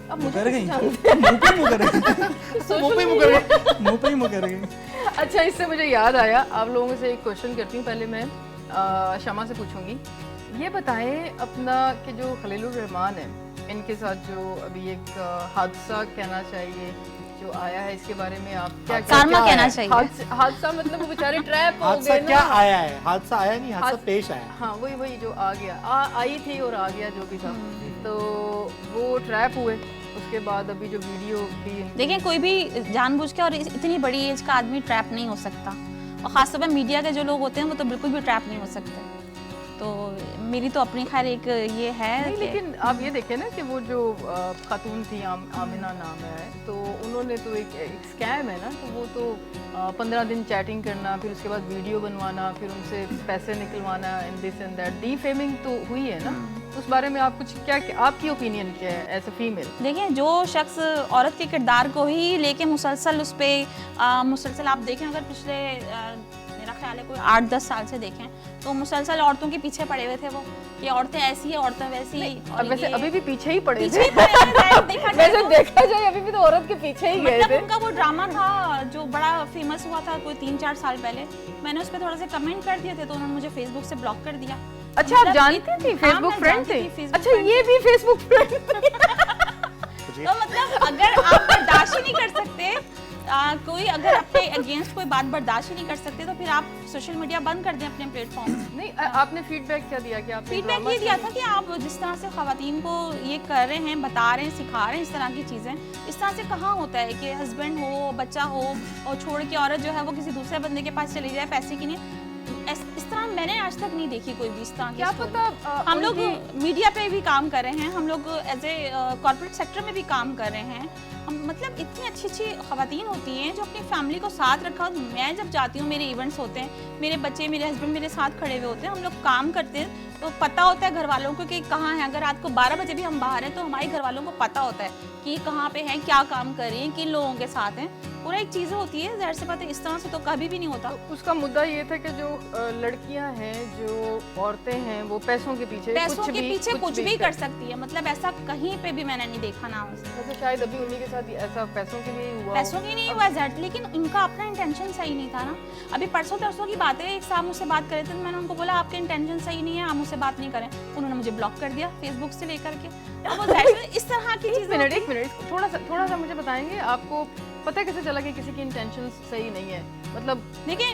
अब मुझे मुकर कैसे गई जानते हैं? मुंह पे ही मुकर गई मुंह पे ही मुकर गए। मुंह पे ही मुकर गई। अच्छा, इससे मुझे याद आया, आप लोगों से एक क्वेश्चन करती हूँ। पहले मैं शमा से पूछूंगी, ये बताएं अपना कि जो खलीलुर रहमान है इनके साथ जो अभी एक हादसा कहना चाहिए जो आया है, इसके बारे में आप क्या कारमा कहना चाहिए। हादसा मतलब वो बेचारे ट्रैप हो हादसा गए क्या ना। आया है? हादसा आया नहीं, हादसा पेश आया। हाँ वही जो आ गया, आई थी और आ गया जो भी था, तो वो ट्रैप हुए। उसके बाद अभी जो वीडियो भी देखिए, कोई भी जानबूझ के और इतनी बड़ी एज का आदमी ट्रैप नहीं हो सकता, और खासतौर पर मीडिया के जो लोग होते हैं वो तो बिल्कुल भी ट्रैप नहीं हो सकते। तो मेरी तो अपनी खैर एक ये है नहीं, लेकिन आप ये देखें ना कि वो जो खातून थी आमिना नाम है, तो उन्होंने तो एक स्कैम है ना, तो वो तो 15 दिन चैटिंग करना, फिर उसके बाद वीडियो बनवाना, फिर उनसे पैसे निकलवाना, and this and that, defaming तो हुई है ना। उस बारे में आप कुछ क्या आपकी ओपिनियन क्या है एज अ फीमेल? देखिए, जो शख्स औरत के किरदार को ही लेके मुसलसल उस पर मुसलसल आप देखें, अगर पिछले मेरा ख्याल है कोई 8-10 साल से देखें तो मुसलसल औरतों के पीछे पड़े हुए थे वो, कि औरतें ऐसी है, औरतें वैसी। और वैसे अभी भी पीछे ही पड़े पीछे थे। ही पड़े हुए थे, वैसे देखा जाए अभी भी तो औरत के पीछे ही गए मतलब थे। उनका वो ड्रामा था जो बड़ा फेमस हुआ था कोई 3-4 साल पहले, मैंने उस पर थोड़ा सा कमेंट कर दिए थे तो उन्होंने मुझे फेसबुक से ब्लॉक कर दिया। अच्छा, आप मतलब जानती थी? हाँ, फेसबुक मैं फ्रेंड जानती थे? थी, Facebook अच्छा, friend ये भी फेसबुक फ्रेंड थे? तो मतलब अगर आप बर्दाश्त ही नहीं कर सकते, कोई अगर अपने अगेंस्ट कोई बात बर्दाश्त ही नहीं कर सकते, तो फिर आप सोशल मीडिया बंद कर दें अपने प्लेटफॉर्म। नहीं, आपने फीडबैक क्या दिया? कि आप फीडबैक ये दिया था कि आप जिस तरह से खवातीन को ये कर रहे हैं, बता रहे हैं, सिखा रहे हैं इस तरह की चीज़ें, इस तरह से कहाँ होता है कि हस्बैंड हो, बच्चा हो और छोड़ के औरत जो है वो किसी दूसरे बंदे के पास चली जाए पैसे के लिए। इस तरह मैंने आज तक नहीं देखी कोई भी इस तरह की क्या स्टोरी। पता हम लोग मीडिया पे भी काम कर रहे हैं, हम लोग एज ए कॉर्पोरेट सेक्टर में भी काम कर रहे हैं, हम मतलब इतनी अच्छी अच्छी खवातीन होती हैं जो अपनी फैमिली को साथ रखा। मैं जब जाती हूँ, मेरे इवेंट्स होते हैं, मेरे बच्चे, मेरे हस्बैंड मेरे साथ खड़े हुए होते हैं, हम लोग काम करते हैं, तो पता होता है घर वालों को कि कहाँ है। अगर रात को 12 बजे भी हम बाहर हैं तो हमारे घर वालों को पता होता है कि कहाँ पे हैं, क्या काम कर रही हैं, किन लोगों के साथ हैं, पूरा एक चीज़ें होती है। ज़ाहिर सी बात है, इस तरह से तो कभी भी नहीं होता। तो उसका मुद्दा ये था कि जो लड़कियां हैं, जो औरतें हैं, वो पैसों के पीछे कुछ भी कर सकती है। मतलब ऐसा कहीं पे भी मैंने नहीं देखा ना। वैसे शायद अभी उन्हीं के साथ ऐसा पैसों के लिए हुआ, पैसों की नहीं हुआ ज़्यादा, लेकिन इनका अपना इंटेंशन सही नहीं था ना। अभी परसों तरसों की बात है, एक साहब मुझसे बात कर रहे थे तो मैंने उनको बोला आपके इंटेंशन सही नहीं है, आप मुझसे बात नहीं करें। उन्होंने मुझे ब्लॉक कर दिया फेसबुक से लेकर के। अब वो इस तरह की चीज़। एक मिनट, थोड़ा सा मुझे बताएंगे, आपको पता कैसे चला कि किसी की इंटेंशन सही नहीं है? मतलब देखिए,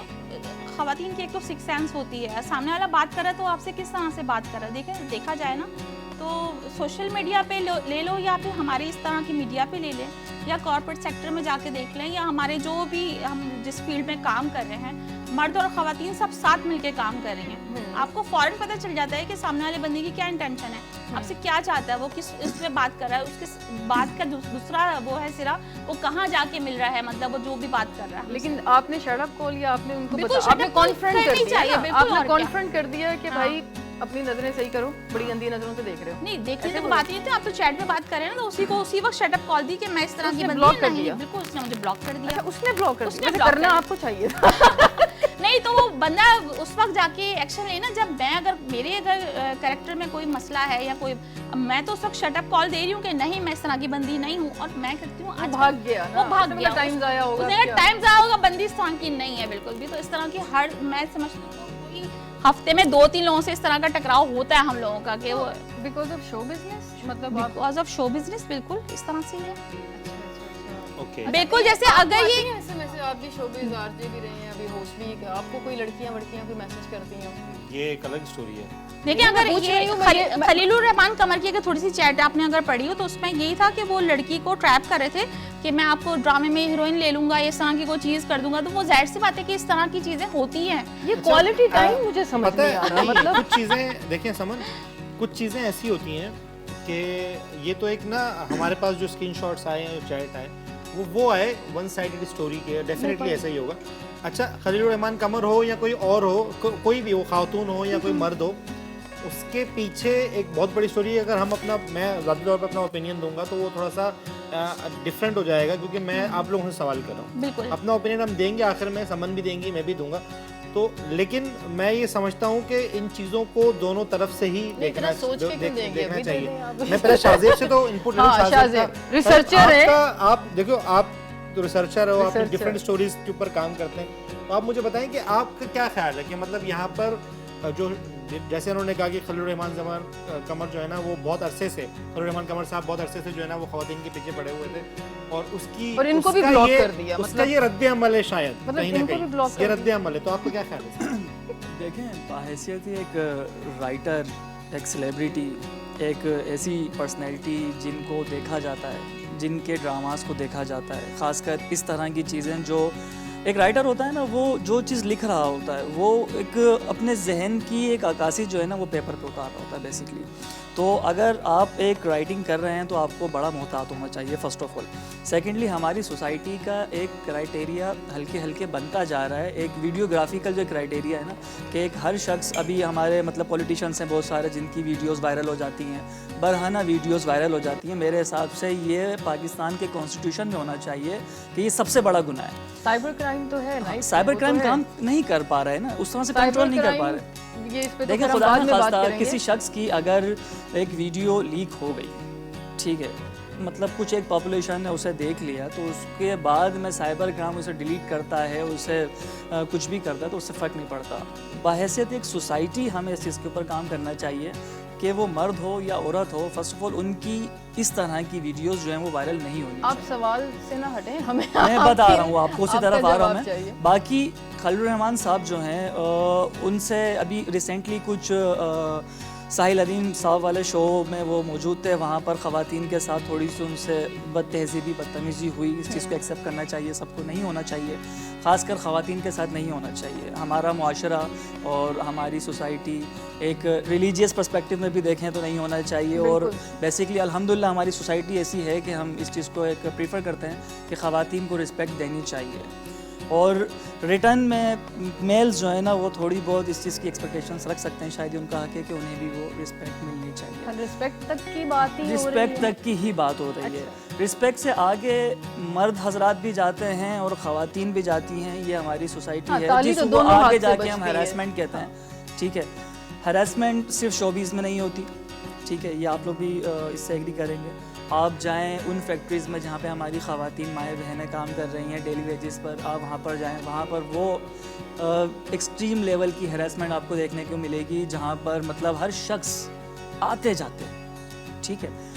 खवातीन की एक तो सिक्स सेंस होती है, सामने वाला बात कर रहा है तो आपसे किस तरह से बात कर रहा है। देखा जाए ना तो सोशल मीडिया पे ले लो, या फिर हमारे इस तरह की मीडिया पे ले लें, या कॉर्पोरेट सेक्टर में जाके देख लें, या हमारे जो भी हम जिस फील्ड में काम कर रहे हैं, मर्द और खवातीन सब साथ मिलके काम कर रही हैं। आपको फौरन पता चल जाता है कि सामने वाले बंदे की क्या इंटेंशन है, आपसे क्या चाहता है, वो किस इसमें बात कर रहा है, उसके बात का दूसरा वो है सिरा, वो कहाँ जाके मिल रहा है, मतलब वो जो भी बात कर रहा है। लेकिन आपने शट अप कॉल या आपने उनको बिल्कुल आपने कॉन्फ्रेंट कर दिया, आपने कॉन्फ्रेंट कर दिया कि भाई अपनी नजरें सही करो, बड़ी गंदी नजरों से देख रहे हो। नहीं, देखने की बात नहीं थी, आप तो चैट पे बात कर रहे हैं ना, तो उसी को उसी वक्त शट अप कॉल दी कि मैं इस तरह की ब्लॉक कर नहीं, दिया। बिल्कुल उसने मुझे ब्लॉक कर दिया। अच्छा, उसने ब्लॉक कर उसने दिया, block करना कर आपको चाहिए था। नहीं, तो वो बंदा उस वक्त जाके एक्शन लेना, जब मैं अगर मेरे कैरेक्टर में कोई मसला है या कोई, मैं तो उस वक्त शट अप कॉल दे रही हूँ कि नहीं मैं इस तरह की बंदी नहीं हूँ, और मैं कहती हूँ भाग गया ना, वो भाग गया, टाइम जाया होगा, टाइम जाया होगा, बंदी इस तरह की नहीं है बिल्कुल भी। तो इस तरह की हर, मैं समझती हूँ कोई हफ्ते में 2-3 लोगों से इस तरह का टकराव होता है हम लोगों का, कि वो बिकॉज ऑफ शो बिजनेस, मतलब बिकॉज ऑफ शो बिजनेस, बिल्कुल इस तरह से ही है। ओके, बिल्कुल जैसे अगर ये आप भी शोबिज़ आरजे भी रहे हैं, अभी होस्ट भी, आपको कोई लड़कियां कोई मैसेज करती हैं? ये एक अलग स्टोरी है। देखिए अगर पूछ ये रही हूँ, खलीलुर रहमान कमर की अगर थोड़ी सी चैट आपने अगर पढ़ी हो तो उसमें यही था कि वो लड़की को ट्रैप कर रहे थे कि मैं आपको ड्रामे में हीरोइन ले लूंगा, इस तरह की कोई चीज कर दूंगा। तो वो जाहिर सी बात है कि इस तरह की चीजें होती हैं। ये क्वालिटी टाइम मुझे समझ नहीं आ रहा, मतलब कुछ चीजें देखिए समन, कुछ चीजें ऐसी होती हैं कि ये तो एक ना हमारे पास जो स्क्रीनशॉट्स आए हैं, जो चैट आए, वो आए वन साइडेड स्टोरी के, डेफिनेटली ऐसा ही होगा। अच्छा, खलीलुर रहमान कमर हो या कोई और हो, कोई भी हो, खातून हो या कोई मर्द हो, उसके पीछे एक बहुत बड़ी स्टोरी है। अगर हम अपना, मैं ज़्यादा तौर पर अपना ओपिनियन दूंगा तो वो थोड़ा सा डिफरेंट हो जाएगा, क्योंकि मैं आप लोगों से सवाल कर रहा हूँ। बिल्कुल अपना ओपिनियन हम देंगे आखिर में, समन भी देंगी, मैं भी दूंगा। तो लेकिन मैं ये समझता हूँ कि इन चीज़ों को दोनों तरफ से ही देखना चाहिए। मैं पहले शाहजेब से तो इनपुट रिसर्चर है आप देखो, आप तो रिसर्चर हो, आप डिफरेंट स्टोरीज के ऊपर काम करते हैं, तो आप मुझे बताएं कि आपका क्या ख्याल है कि मतलब यहाँ पर जो, जैसे उन्होंने कहा कि खलीलुर रहमान कमर जो है ना, वो बहुत अरसे से, खलीलुर रहमान कमर साहब बहुत अरसे से जो है ना वो खवातीन के पीछे पड़े हुए थे, और इनको भी ब्लॉक कर दिया, उसका ये रद्द अमल है शायद, कहीं ना कहीं ये रद्द अमल है। तो आपको क्या ख्याल है? देखें, बाहैसियत एक राइटर, एक सेलिब्रिटी, एक ऐसी पर्सनैलिटी जिनको देखा जाता है, जिनके ड्रामास को देखा जाता है, ख़ासकर इस तरह की चीज़ें जो एक राइटर होता है ना, वो जो चीज़ लिख रहा होता है वो एक अपने जहन की एक अक्कासी जो है ना वो पेपर पे उतार रहा होता है बेसिकली। तो अगर आप एक राइटिंग कर रहे हैं तो आपको बड़ा मोहतात होना चाहिए फर्स्ट ऑफ ऑल। सेकेंडली, हमारी सोसाइटी का एक क्राइटेरिया हल्के हल्के बनता जा रहा है, एक वीडियोग्राफिकल जो क्राइटेरिया है ना, कि एक हर शख्स, अभी हमारे मतलब पॉलिटिशियंस हैं बहुत सारे जिनकी वीडियोस वायरल हो जाती हैं, बरहाना वीडियोस वायरल हो जाती हैं। मेरे हिसाब से ये पाकिस्तान के कॉन्स्टिट्यूशन में होना चाहिए कि ये सबसे बड़ा गुनाह है। साइबर क्राइम तो है ना, साइबर क्राइम काम नहीं कर पा रहे हैं ना, उस तरह से कंट्रोल नहीं कर पा रहे। देखिए, खुदा न खास्ता किसी शख्स की अगर एक वीडियो लीक हो गई, ठीक है, मतलब कुछ एक पॉपुलेशन ने उसे देख लिया, तो उसके बाद में साइबर क्राइम उसे डिलीट करता है, उसे कुछ भी करता है, तो उससे फ़र्क नहीं पड़ता। बाहैसियत एक सोसाइटी हमें इस चीज़ के ऊपर काम करना चाहिए कि वो मर्द हो या औरत हो, फर्स्ट ऑफ ऑल उनकी इस तरह की वीडियोस जो हैं वो वायरल नहीं होनी। आप सवाल से ना हटें, हमें मैं बता रहा हूँ आपको, उसी तरफ आ रहा हूँ मैं। बाकी खलीलुर रहमान साहब जो हैं, उनसे अभी रिसेंटली कुछ साहिल अदीम साहब वाले शो में वो मौजूद थे, वहाँ पर ख़वातीन के साथ थोड़ी सी उनसे बदतहज़ीबी, बदतमीज़ी हुई। इस चीज़ को एक्सेप्ट करना चाहिए, सबको नहीं होना चाहिए, ख़ासकर ख़वातीन के साथ नहीं होना चाहिए। हमारा मुआशरा और हमारी सोसाइटी एक रिलीजियस पर्सपेक्टिव में भी देखें तो नहीं होना चाहिए। और बेसिकली अल्हम्दुलिल्लाह हमारी सोसाइटी ऐसी है कि हम इस चीज़ को एक प्रीफर करते हैं कि ख़वातीन को रिस्पेक्ट देनी चाहिए, और रिटर्न में मेल्स जो है ना वो थोड़ी बहुत इस चीज़ की एक्सपेक्टेशंस रख सकते हैं, शायद उनका हक है कि उन्हें भी वो रिस्पेक्ट मिलनी चाहिए। रिस्पेक्ट तक की बात ही रिस्पेक्ट तक की ही बात हो रही है। रिस्पेक्ट से आगे मर्द हजरात भी जाते हैं और ख़वातीन भी जाती हैं, ये हमारी सोसाइटी है जिसको आगे जाके हम हैरेसमेंट कहते हैं। ठीक है, हैरेसमेंट सिर्फ शोबीज़ में नहीं होती, ठीक है, ये आप लोग भी इससे एग्री करेंगे। आप जाएं उन फैक्ट्रीज़ में जहाँ पे हमारी ख़वातीन माएँ बहनें काम कर रही हैं डेली वेजेस पर, आप वहाँ पर जाएं, वहाँ पर वो एक्सट्रीम लेवल की हैरेसमेंट आपको देखने को मिलेगी, जहाँ पर मतलब हर शख्स आते जाते, ठीक है।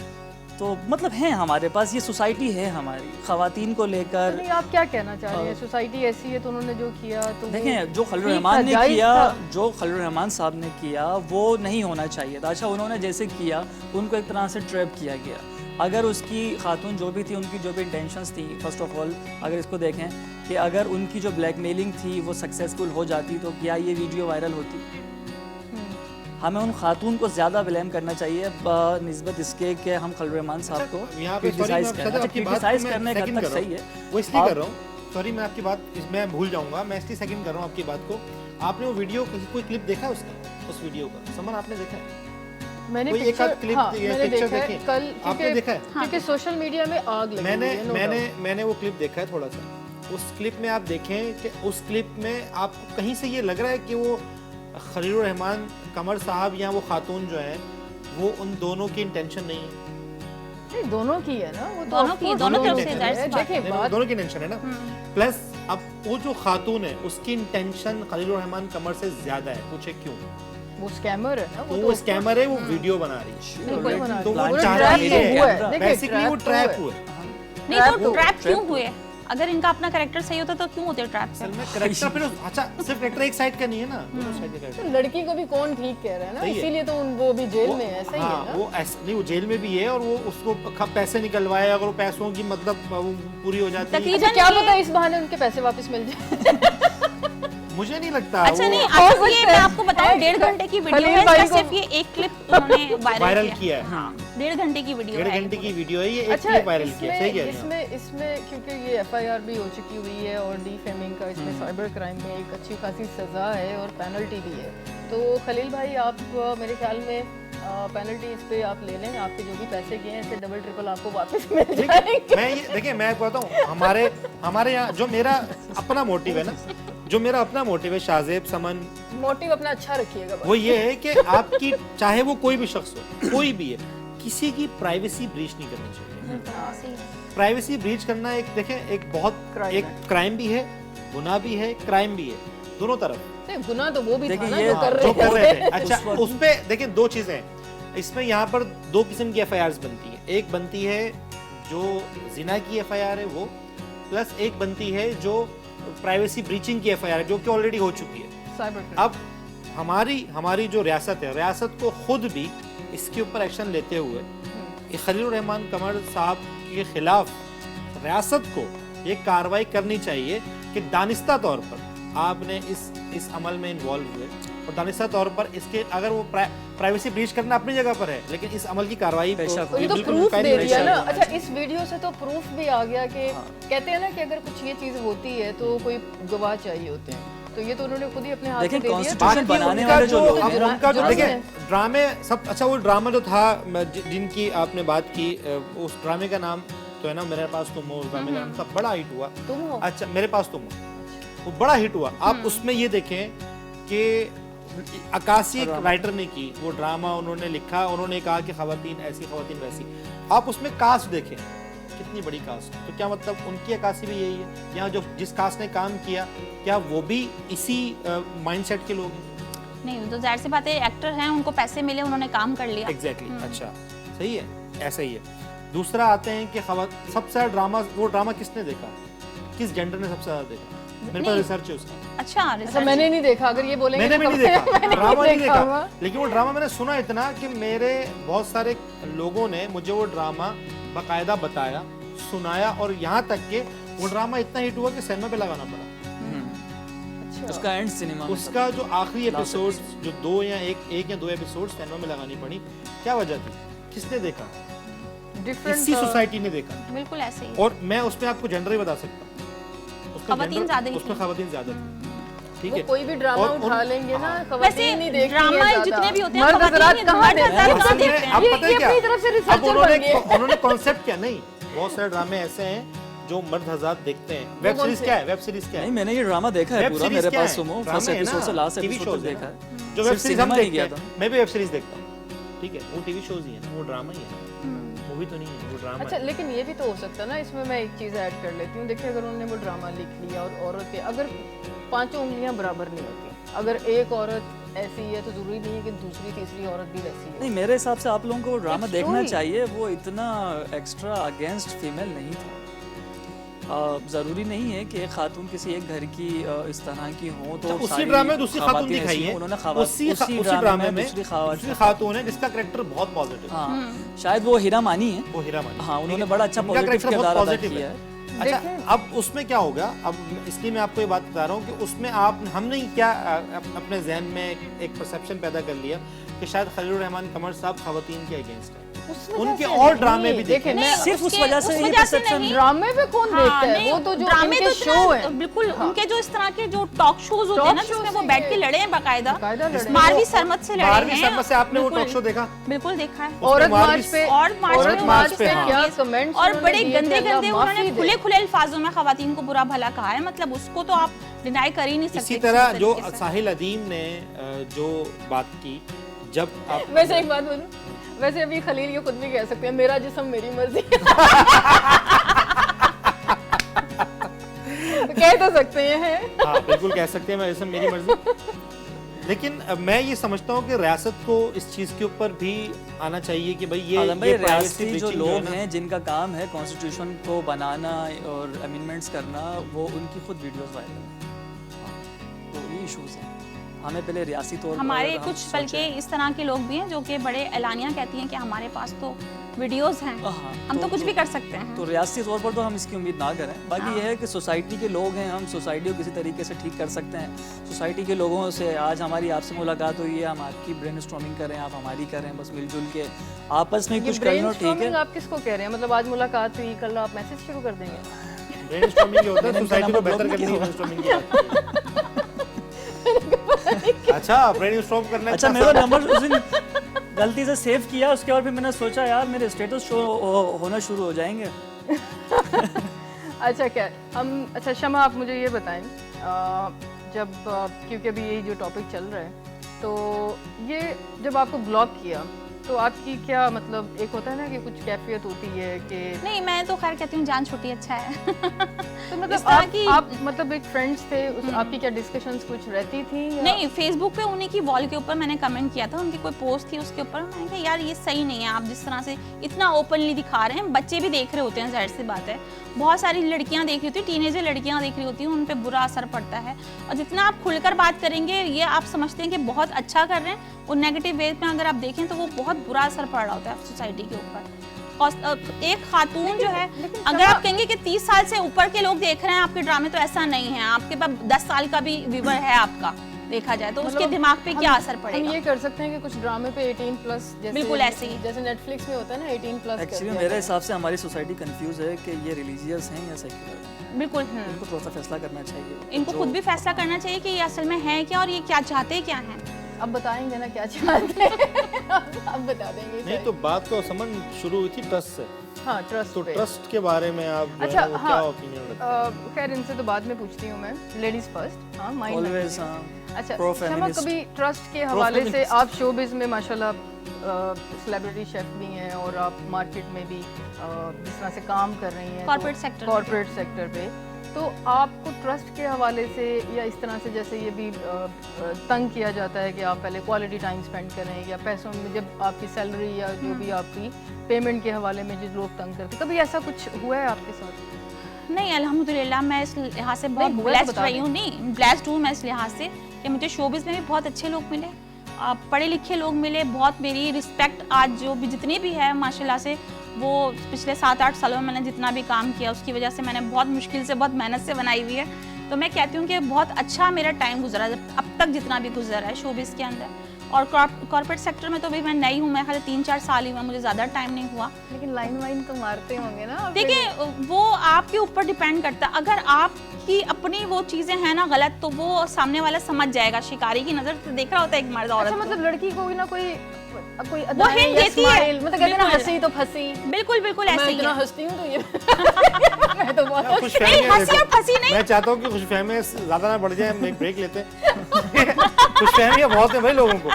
तो मतलब है हमारे पास, ये सोसाइटी है हमारी ख़वातीन को लेकर। नहीं, आप क्या कहना चाह रहे हैं? सोसाइटी ऐसी है तो उन्होंने जो किया, तो देखें जो खलीलुर रहमान ने किया, जो खलीलुर रहमान साहब ने किया वो नहीं होना चाहिए था। अच्छा, उन्होंने जैसे किया उनको एक तरह से ट्रैप किया गया। अगर उसकी खातून जो भी थी, उनकी जो भी इंटेंशंस थी, फर्स्ट ऑफ ऑल अगर इसको देखें कि अगर उनकी जो ब्लैकमेलिंग थी वो सक्सेसफुल हो जाती तो क्या ये वीडियो वायरल होती? हमें उन खातून को ज़्यादा ब्लेम करना चाहिए निस्बत इसके कि हम खलीलुर रहमान साहब को क्रिटिसाइज़ करने का तक सही है। वो इसलिए कर रहा हूँ, सॉरी मैं आपकी बात मैं भूल जाऊँगा, मैं इसलिए सेकंड कर रहा हूँ आपकी बात को। आपने वो वीडियो, कोई क्लिप देखा उसका, उस वीडियो का? समन आपने देखा है? मैंने एक क्लिप, मैंने देखा है कल, आपने देखा है? क्योंकि सोशल मीडिया में आग लगी है। मैंने वो क्लिप देखा है थोड़ा सा। उस क्लिप में आप देखें कि उस क्लिप में आपको कहीं से ये लग रहा है कि वो खलीलुर रहमान कमर साहब या वो खातून जो है वो उन दोनों की इंटेंशन नहीं है। दोनों की है ना, वो दोनों की, दोनों तरफ से दोनों की इंटेंशन है ना। प्लस अब वो जो खातून है उसकी इंटेंशन खलीलुर रहमान कमर से ज्यादा है। पूछे क्यों? वो स्कैमर है ना, वो स्कैमर है, वो वीडियो बना रही है, तो वो चाहती है, बेसिकली वो ट्रैप हुए। नहीं तो ट्रैप क्यों हुए? अगर इनका अपना कैरेक्टर सही होता तो क्यों होते ट्रैप असल में करेक्टर फिर अच्छा सिर्फ करेक्टर एक साइड का नहीं है ना, दोनों साइड का तो character। लड़की को भी कौन ठीक कह रहा है ना, सही है। इसीलिए तो वो भी जेल में है, सही हाँ, है ना। वो ऐसा नहीं, वो जेल में भी है और वो उसको पैसे निकलवाए, अगर वो पैसों की मतलब वो पूरी हो जाती है। तकरीबन क्या ये- पता इस बहाने उनके पैसे वापस मिल जाए। मुझे नहीं लगता अच्छा वो नहीं, हो अच्छा ये सकता मैं है। आपको बताऊं 1.5 घंटे की वीडियो खलील है, भाई इसका को- सिर्फ ये एक क्लिप उन्होंने वायरल वायरल किया है। हाँ 1.5 घंटे की वीडियो 1.5 है घंटे की वीडियो है ये, एक अच्छा क्लिप वायरल किया, सही कह रही हैं आप। इसमें क्योंकि ये एफआईआर भी हो चुकी हुई है और डिफेमिंग का इसमें साइबर क्राइम में एक अच्छी खासी सजा है और पेनल्टी भी है। तो खलील भाई आप मेरे ख्याल में पेनल्टी इस पे आप ले लें, आपके जो भी पैसे गए हैं इससे डबल ट्रिपल आपको वापस मिल जाएंगे। मैं ये देखिए, मैं आपको बताऊं, हमारे यहाँ जो मेरा अपना मोटिव है ना, जो मेरा अपना मोटिव है शाहजेब समन, मोटिव अपना अच्छा रखिएगा बस। वो ये है कि आपकी चाहे वो कोई भी शख्स हो, कोई भी है, किसी की प्राइवेसी ब्रीच नहीं करनी चाहिए। प्राइवेसी ब्रीच करना एक देखें एक बहुत Crime एक क्राइम भी है, गुनाह भी है, क्राइम भी है, दोनों तरफ नहीं, गुनाह तो वो भी था देखिए, ना ये जो कर जो कर रहे रहे थे। थे। अच्छा उस पे देखिए दो चीजें हैं इसमें, यहाँ पर दो किस्म की एफआईआर बनती है। एक बनती है जो जिना की एफआईआर है वो, प्लस एक बनती है जो प्राइवेसी ब्रीचिंग की एफआईआर है जो कि ऑलरेडी हो चुकी है। Cyber crime. अब हमारी जो रियासत है, रियासत को खुद भी इसके ऊपर एक्शन लेते हुए खलील रहमान कमर साहब के खिलाफ रियासत को ये कार्रवाई करनी चाहिए कि दानिस्ता तौर पर आपने इस अमल में इन्वॉल्व हुए और दानिस्ता तौर पर इसके अगर वो प्राइवेसी ब्रीच करना अपनी जगह पर है, लेकिन इस अमल की कार्रवाई पेशा तो ये तो बिल्कुल प्रूफ पहली दे दिया पेशा ना। होना अच्छा चाहिए। इस वीडियो से तो प्रूफ भी आ गया कि कहते हैं ना कि अगर कुछ ये चीज होती है तो कोई गवाह चाहिए होते हैं, तो ये तो उन्होंने खुद ही अपने हाथ से देखें, दे दिया। कॉन्स्टिट्यूशन बाकी बनाने उनका वाले जो जो लोग अब हैं, उनका जो जुर्म देखिए है। ड्रामे सब अच्छा, वो ड्रामा जो था जिनकी आपने बात की, उस ड्रामे का नाम तो है ना मेरे पास तुम हो, उस ड्रामे का नाम था, बड़ा हिट हुआ। तुम हो। अच्छा मेरे पास तुम हो, वो बड़ा हिट हुआ। आप उसमें ये देखें कि अक्कासी एक राइटर ने की वो ड्रामा, उन्होंने लिखा, उन्होंने कहा कि खवातीन ऐसी खवातीन वैसी। आप उसमें कास्ट देखें, कितनी बड़ी कास्ट, तो क्या मतलब उनकी अक्कासी भी यही है। यहाँ जो जिस कास्ट ने काम किया, क्या वो भी इसी माइंडसेट के लोग हैं? नहीं तो जाहिर सी बात है, एक्टर हैं, उनको पैसे मिले, उन्होंने काम कर लिया। एग्जैक्टली अच्छा सही है, ऐसा ही है। दूसरा आते हैं कि सबसे ज्यादा ड्रामा, वो ड्रामा किसने देखा, किस जेंडर ने सबसे ज्यादा देखा? मेरे पास नहीं। रिसर्च है उसका, अच्छा ऐसा research- मैंने नहीं देखा, अगर ये बोलेंगे मैंने भी तो नहीं देखा, मैंने ड्रामा नहीं देखा, हुआ। लेकिन वो ड्रामा मैंने सुना इतना कि मेरे बहुत सारे लोगों ने मुझे वो ड्रामा बाकायदा बताया, सुनाया, और यहाँ तक कि वो ड्रामा इतना हिट हुआ कि सिनेमा पे लगाना पड़ा। अच्छा। उसका एंड सिनेमा में उसका जो आखिरी Last एपिसोड, जो दो या एक या दो एपिसोड सिनेमा में लगानी पड़ी, क्या वजह थी? किसने देखा? Different, इसी सोसाइटी ने देखा। बिल्कुल ऐसे ही। और मैं उसमें आपको जेंडर ही बता सकता हूँ, उसका खवातीन gender- ज़्यादा ही उसमें थी। खवातीन ज्यादा थी। ठीक वो है, कोई भी ड्रामा और उठा उन- लेंगे ना, हाँ। खवातीन नहीं देखती ड्रामा हैं ज्यादा। जितने भी होते हैं, मर्द खवातीन हजरात ही- कहाँ मर्द देखते हजरात हैं? कहाँ असल में देखते हैं? अब ये- पता है ये क्या? अपनी तरफ से अब researcher बन गए। उन्होंने कॉन्सेप्ट क्या, नहीं बहुत सारे ड्रामे ऐसे हैं जो मर्द हजरात देखते हैं। वेब कौन सीरीज से? क्या है? वेब सीरीज क्या नहीं, है? मैंने ये ड्रामा देखा है वेब पूरा, सीरीज मेरे क्या पास है? सुनो ड्रामे फर्स्ट है एपिसोड ना, से लास्ट टीवी एपिसोड shows तक है देखा ना। है। जो वेब सिर्फ सीरीज हम सिनेमा नहीं देखते गया हैं, था। मैं भी वेब सीरीज देखता हूँ, ठीक है, वो टीवी शोज ही है, वो ड्रामा ही है, मूवी तो नहीं है, वो ड्रामा अच्छा है। लेकिन ये भी तो हो सकता है ना, इसमें मैं एक चीज़ ऐड कर लेती हूँ। देखिए अगर उन्होंने वो ड्रामा लिख लिया और औरत के अगर पांचों उंगलियां बराबर नहीं होती, अगर एक औरत ऐसी है तो जरूरी नहीं है कि दूसरी तीसरी औरत भी वैसी है। नहीं, मेरे हिसाब से आप लोगों को वो ड्रामा एक देखना story। चाहिए, वो इतना एक्स्ट्रा अगेंस्ट फीमेल नहीं था। ज़रूरी नहीं है कि एक खातून किसी एक घर की इस तरह की हो तो उसी सारी ड्रामे में दूसरी खातून खवातीन दिखाई ऐसी है, हों। उन्होंने उसी ड्रामे में दूसरी दूसरी खातून है जिसका कैरेक्टर बहुत पॉजिटिव है, हाँ, शायद वो हीरा मानी है। वो हीरा मानी। हाँ, उन्होंने बड़ा अच्छा उनका पॉजिटिव character बहुत किरदार अदा positive किया है। है। अच्छा देखें। अब उसमें क्या होगा, अब इसलिए मैं आपको ये बात बता रहा हूँ कि उसमें हमने क्या अपने जहन में एक परसेप्शन पैदा कर लिया कि शायद खलील रहमान कमर साहब खवातीन के अगेंस्ट है। उसमें उनके कैसे? और ड्रामे नहीं, भी देखें, देखे। मैं सिर्फ उस उसके- वजह से उस ये वजह से perception- नहीं। ड्रामे पे कौन हाँ, देखता है? नहीं, वो तो जो ड्रामे इनके तो शो इतना- है। बिल्कुल हाँ। उनके जो इस तरह के जो टॉक शोज होते हैं ना, Talk जिसमें shows वो से बैठ के ये- लड़े हैं बाकायदा। बाकायदा लड़े हैं। मारवी सरमत से लड़े मारवी हैं। सरमत से आपने वो बिल्कुल। टॉक शो देखा? बिल्कुल देखा है। औरत मारवी- मार्च पे औरत मार्च औरत पे मार्च उन्होंने पे, किस हाँ। तरह क्या के- कमेंट्स और उन्होंने बड़े दिए थे, गंदे अल्लाह गंदे माफी उन्होंने दे। खुले खुले अल्फाजों में खवातीन को बुरा भला कहा है, मतलब उसको तो आप डिनाई कर ही नहीं सकते। इसी किसी तरह जो तरीके से। साहिल अदीम ने जो बात की, जब आप वैसे एक बात बोलूं, वैसे अभी खलील ये खुद भी कह सकते हैं, मेरा जिस्म मेरी मर्जी। कह तो सकते हैं। हाँ बिल्कुल कह सकते हैं, मैं ऐसा मेरी मर्जी। लेकिन मैं ये समझता हूँ कि रियासत को इस चीज़ के ऊपर भी आना चाहिए कि भाई ये रियासती जो लोग हैं जिनका काम है कॉन्स्टिट्यूशन को बनाना और अमेंडमेंट्स करना, वो उनकी खुद वीडियोस वायरल हैं, तो ये इश्यूज हैं। हमें पहले रियासी तौर पर हमारे कुछ बल्कि इस तरह के लोग भी हैं जो कि बड़े एलानिया कहती हैं कि हमारे पास तो वीडियोस हैं, हम तो कुछ भी कर सकते हैं। तो रियासी तौर पर तो हम इसकी उम्मीद ना करें। बाकी यह है कि सोसाइटी के लोग हैं, हम सोसाइटी को किसी तरीके से ठीक कर सकते हैं। सोसाइटी के लोगों से आज हमारी आपसे मुलाकात हुई है, हम आपकी ब्रेनस्टॉर्मिंग करें, आप हमारी करें, बस मिलजुल के आपस में कुछ कर लो, ठीक है। आप किसको कह रहे हैं? मतलब आज मुलाकात हुई, कल आप मैसेज शुरू कर देंगे? ब्रेनस्टॉर्मिंग होता है सोसाइटी को बेहतर करने की ब्रेनस्टॉर्मिंग की बात। अच्छा, ब्रेनस्टॉर्म करना। अच्छा, मेरा नंबर उस दिन गलती से सेव किया, उसके बाद फिर मैंने सोचा यार मेरे स्टेटस शो होना शुरू हो जाएंगे। अच्छा क्या अच्छा शमा, आप मुझे ये बताएं, जब क्योंकि अभी यही जो टॉपिक चल रहा है, तो ये जब आपको ब्लॉक किया तो आपकी क्या मतलब, एक होता है ना कि कुछ कैफियत होती है कि नहीं, मैं तो खैर कहती हूँ जान छुट्टी अच्छा है। तो मतलब आप मतलब एक फ्रेंड्स थे, आपकी क्या डिस्कशंस कुछ रहती थी या? नहीं, फेसबुक पे उन्हीं की वॉल के ऊपर मैंने कमेंट किया था, उनकी कोई पोस्ट थी उसके ऊपर, मैंने कहा यार ये सही नहीं है, आप जिस तरह से इतना ओपनली दिखा रहे हैं, बच्चे भी देख रहे होते हैं, जाहिर सी बात है, बहुत सारी लड़कियां देख रही होती हैं, टीनेजर लड़कियां देख रही होती हैं, उन पर बुरा असर पड़ता है। और जितना आप खुलकर बात करेंगे, ये आप समझते हैं कि बहुत अच्छा कर रहे हैं, और नेगेटिव वे में अगर आप देखें तो वो बहुत बुरा असर पड़ रहा होता है सोसाइटी के ऊपर। और एक खातून जो है, अगर आप कहेंगे कि 30 साल से ऊपर के लोग देख रहे हैं आपके ड्रामे, तो ऐसा नहीं है, आपके पास 10 साल का भी व्यूअर है आपका, देखा जाए तो मतलब उसके दिमाग पे क्या असर पड़ेगा? हम ये कर सकते हैं कि कुछ ड्रामे पे 18+, जैसे बिल्कुल ऐसे ही, जैसे नेटफ्लिक्स में होता है ना 18+। एक्चुअली मेरे हिसाब से हमारी सोसाइटी कंफ्यूज है कि ये रिलीजियस हैं या सेक्युलर। बिल्कुल इनको थोड़ा सा फैसला करना चाहिए, इनको खुद भी फैसला करना चाहिए कि ये असल में है क्या और ये क्या चाहते क्या हैं। अब बताएंगे ना क्या चाहते हैं। अब बता देंगे। नहीं तो बात तो समझ शुरू हुई थी ट्रस्ट से। हाँ, ट्रस्ट। तो ट्रस्ट के बारे में आप अच्छा, हाँ, क्या ओपिनियन रखते हैं? खैर इनसे तो बाद में पूछती हूँ मैं, लेडीज फर्स्ट। हाँ, माइंड ऑलवेज। अच्छा शमा, कभी ट्रस्ट के हवाले से आप शोबिज में माशाल्लाह सेलिब्रिटी शेफ भी हैं और आप मार्केट में भी जिस तरह से काम कर रही हैं कॉर्पोरेट सेक्टर पे, तो आपको ट्रस्ट के हवाले से या इस तरह से जैसे ये भी तंग किया जाता है कि आप पहले क्वालिटी टाइम स्पेंड करें, या पैसों में जब आपकी सैलरी या जो भी आपकी पेमेंट के हवाले में जो लोग तंग करते, कभी ऐसा कुछ हुआ है आपके साथ? नहीं, अल्हम्दुलिल्लाह मैं इस लिहाज से बहुत ब्लेस्ड रही हूँ। नहीं, ब्लेस्ड हूँ मैं इस लिहाज से कि मुझे शोबिज़ में भी बहुत अच्छे लोग मिले, पढ़े लिखे लोग मिले, बहुत मेरी रिस्पेक्ट आज जो भी जितनी भी है माशाल्लाह से, वो पिछले 7-8 सालों में मैंने जितना भी काम किया उसकी वजह से मैंने बहुत मुश्किल से, बहुत मेहनत से बनाई हुई है। तो मैं कहती हूँ कि बहुत अच्छा मेरा टाइम गुजरा अब तक जितना भी गुजरा है शोबिज़ के अंदर। और कॉर्पोरेट सेक्टर में तो भी मैं नई हूँ, मैं खाली 3-4 साल ही हुआ, मुझे ज़्यादा टाइम नहीं हुआ। लेकिन लाइन वाइन तो मारते होंगे ना? देखिए, वो आपके ऊपर डिपेंड करता है। अगर आपकी अपनी वो चीज़ें हैं ना गलत, तो वो सामने वाला समझ जाएगा, शिकारी की नज़र से देख रहा होता है एक मर्द औरत। अच्छा, मतलब लड़की को भी ना कोई वो हिंट देती है, मतलब कहते हैं ना हंसी तो फंसी। बिल्कुल बिल्कुल ऐसे ही मैं इतना हंसती हूँ तो ये मैं तो बहुत नहीं, हंसी और फंसी नहीं। मैं चाहता हूँ कि खुशफहमी ज्यादा ना बढ़ जाए, हम एक ब्रेक लेते हैं। खुशफहमियाँ बहुत है भाई लोगों को,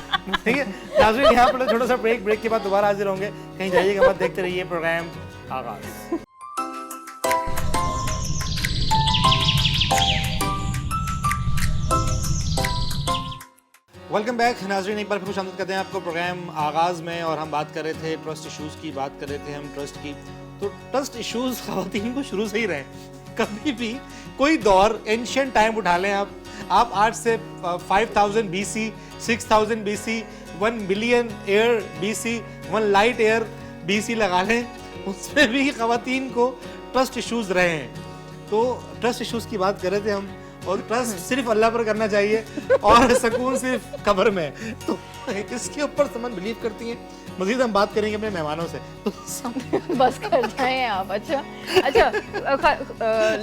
ठीक है। नाज़रीन, यहाँ पर छोटा सा ब्रेक के बाद दोबारा हाजिर होंगे, कहीं जाइएगा मत, देखते रहिए प्रोग्राम आगाज़। वेलकम बैक नाज़रीन, एक बार फिर खुशामदीद करते हैं आपको प्रोग्राम आगाज़ में। और हम बात कर रहे थे ट्रस्ट इश्यूज़ की, बात कर रहे थे हम ट्रस्ट की। तो ट्रस्ट इश्यूज़ ख़वातीन को शुरू से ही रहे, कभी भी कोई दौर एंशिएंट टाइम उठा लें आप आज से 5000 BC, 6000 BC, 1 billion year BC, 1 light year BC लगा लें, उसमें भी ख़वातीन को ट्रस्ट इश्यूज़ रहे हैं। तो ट्रस्ट इश्यूज़ की बात कर रहे थे हम, और ट्रस्ट सिर्फ अल्लाह पर करना चाहिए और सुकून सिर्फ कब्र में। तो इसके ऊपर समन बिलीव करती हैं। मजीद हम बात करेंगे अपने मेहमानों से, तो बस कर जाएं आप। अच्छा,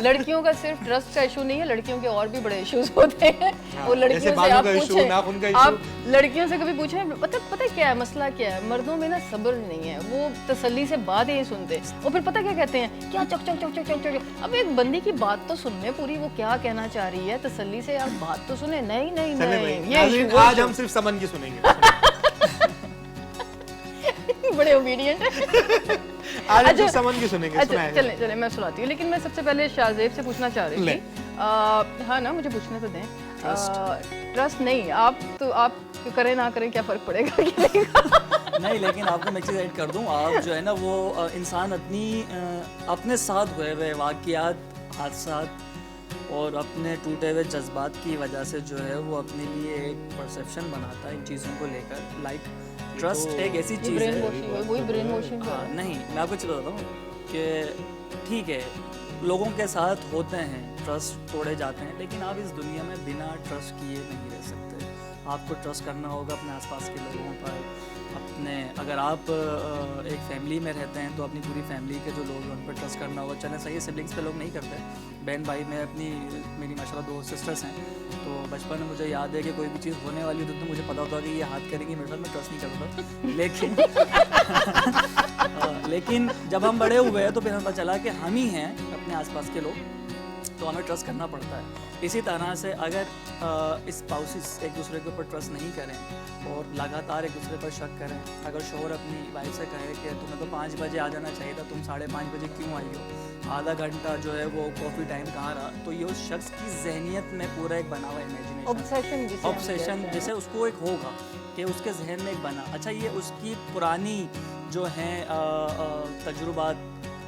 लड़कियों का सिर्फ ट्रस्ट का इशू नहीं है, लड़कियों के और भी बड़े इश्यूज होते हैं। वो लड़कियों से आप पूछें, आप लड़कियों से कभी पूछें पता क्या है मसला, क्या है? मर्दों में ना सब्र नहीं है, वो तसल्ली से बात ही सुनते, और फिर पता क्या कहते हैं, क्या चक चक चक चक चक चक। अब एक बंदी की बात तो सुनने पूरी, वो क्या कहना चाह रही है, तसल्ली से आप बात तो सुने। नहीं नहीं नहीं, ये आज हम सिर्फ समन की सुनेंगे। बड़े ओबीडिएंट है। आज अच्छा, समन की सुनेंगे। अच्छा, चले मैं सुनाती हूँ, लेकिन मैं सबसे पहले शाहजेब से पूछना चाह रही थी। हाँ ना, मुझे पूछने तो दें। ट्रस्ट नहीं, आप करें ना करें क्या फ़र्क पड़ेगा कि नहीं? नहीं, लेकिन आपको मैं चीज़ ऐड कर दूं, आप जो है ना वो इंसान अपने साथ हुए हुए वाक़यात, हादसात और अपने टूटे हुए जज्बात की वजह से जो है वो अपने लिए एक परसेप्शन बनाता है इन चीज़ों को लेकर। लाइक ट्रस्ट एक ऐसी चीज़ ब्रेन है। वॉशिंग है, वही ब्रेन वॉशिंग हाँ, नहीं, मैं आपको चीज़ बताता हूँ कि ठीक है, लोगों के साथ होते हैं, ट्रस्ट तोड़े जाते हैं, लेकिन आप इस दुनिया में बिना ट्रस्ट किए नहीं रह सकते। आपको ट्रस्ट करना होगा अपने आसपास के लोगों पर, अगर आप एक फैमिली में रहते हैं तो अपनी पूरी फैमिली के जो लोग हैं उन पर ट्रस्ट करना होगा। चले सही सिबलिंग्स पे लोग नहीं करते, बहन भाई में मेरी माशाल्लाह 2 सिस्टर्स हैं, तो बचपन में मुझे याद है कि कोई भी चीज़ होने वाली होती तो मुझे पता होता कि ये हाथ करेंगी मेरे साथ, मैं ट्रस्ट नहीं करता लेकिन जब हम बड़े हुए हैं तो फिर हमें पता चला कि हम ही हैं अपने आसपास के लोग, तो हमें ट्रस्ट करना पड़ता है। इसी तरह से अगर स्पाउसेस एक दूसरे के ऊपर ट्रस्ट नहीं करें और लगातार एक दूसरे पर शक करें, अगर शोहर अपनी वाइफ से कहे कि तुम्हें तो 5 बजे आ जाना चाहिए था, तुम 5:30 बजे क्यों आई हो, आधा घंटा जो है वो कॉफ़ी टाइम कहाँ रहा, तो ये उस शख्स की जहनीत में पूरा एक बना हुआ इमेजिनेशन, ऑब्सेशन जिसे उसको एक होगा कि उसके जहन में एक बना। अच्छा, ये उसकी पुरानी जो हैं तजुर्बात,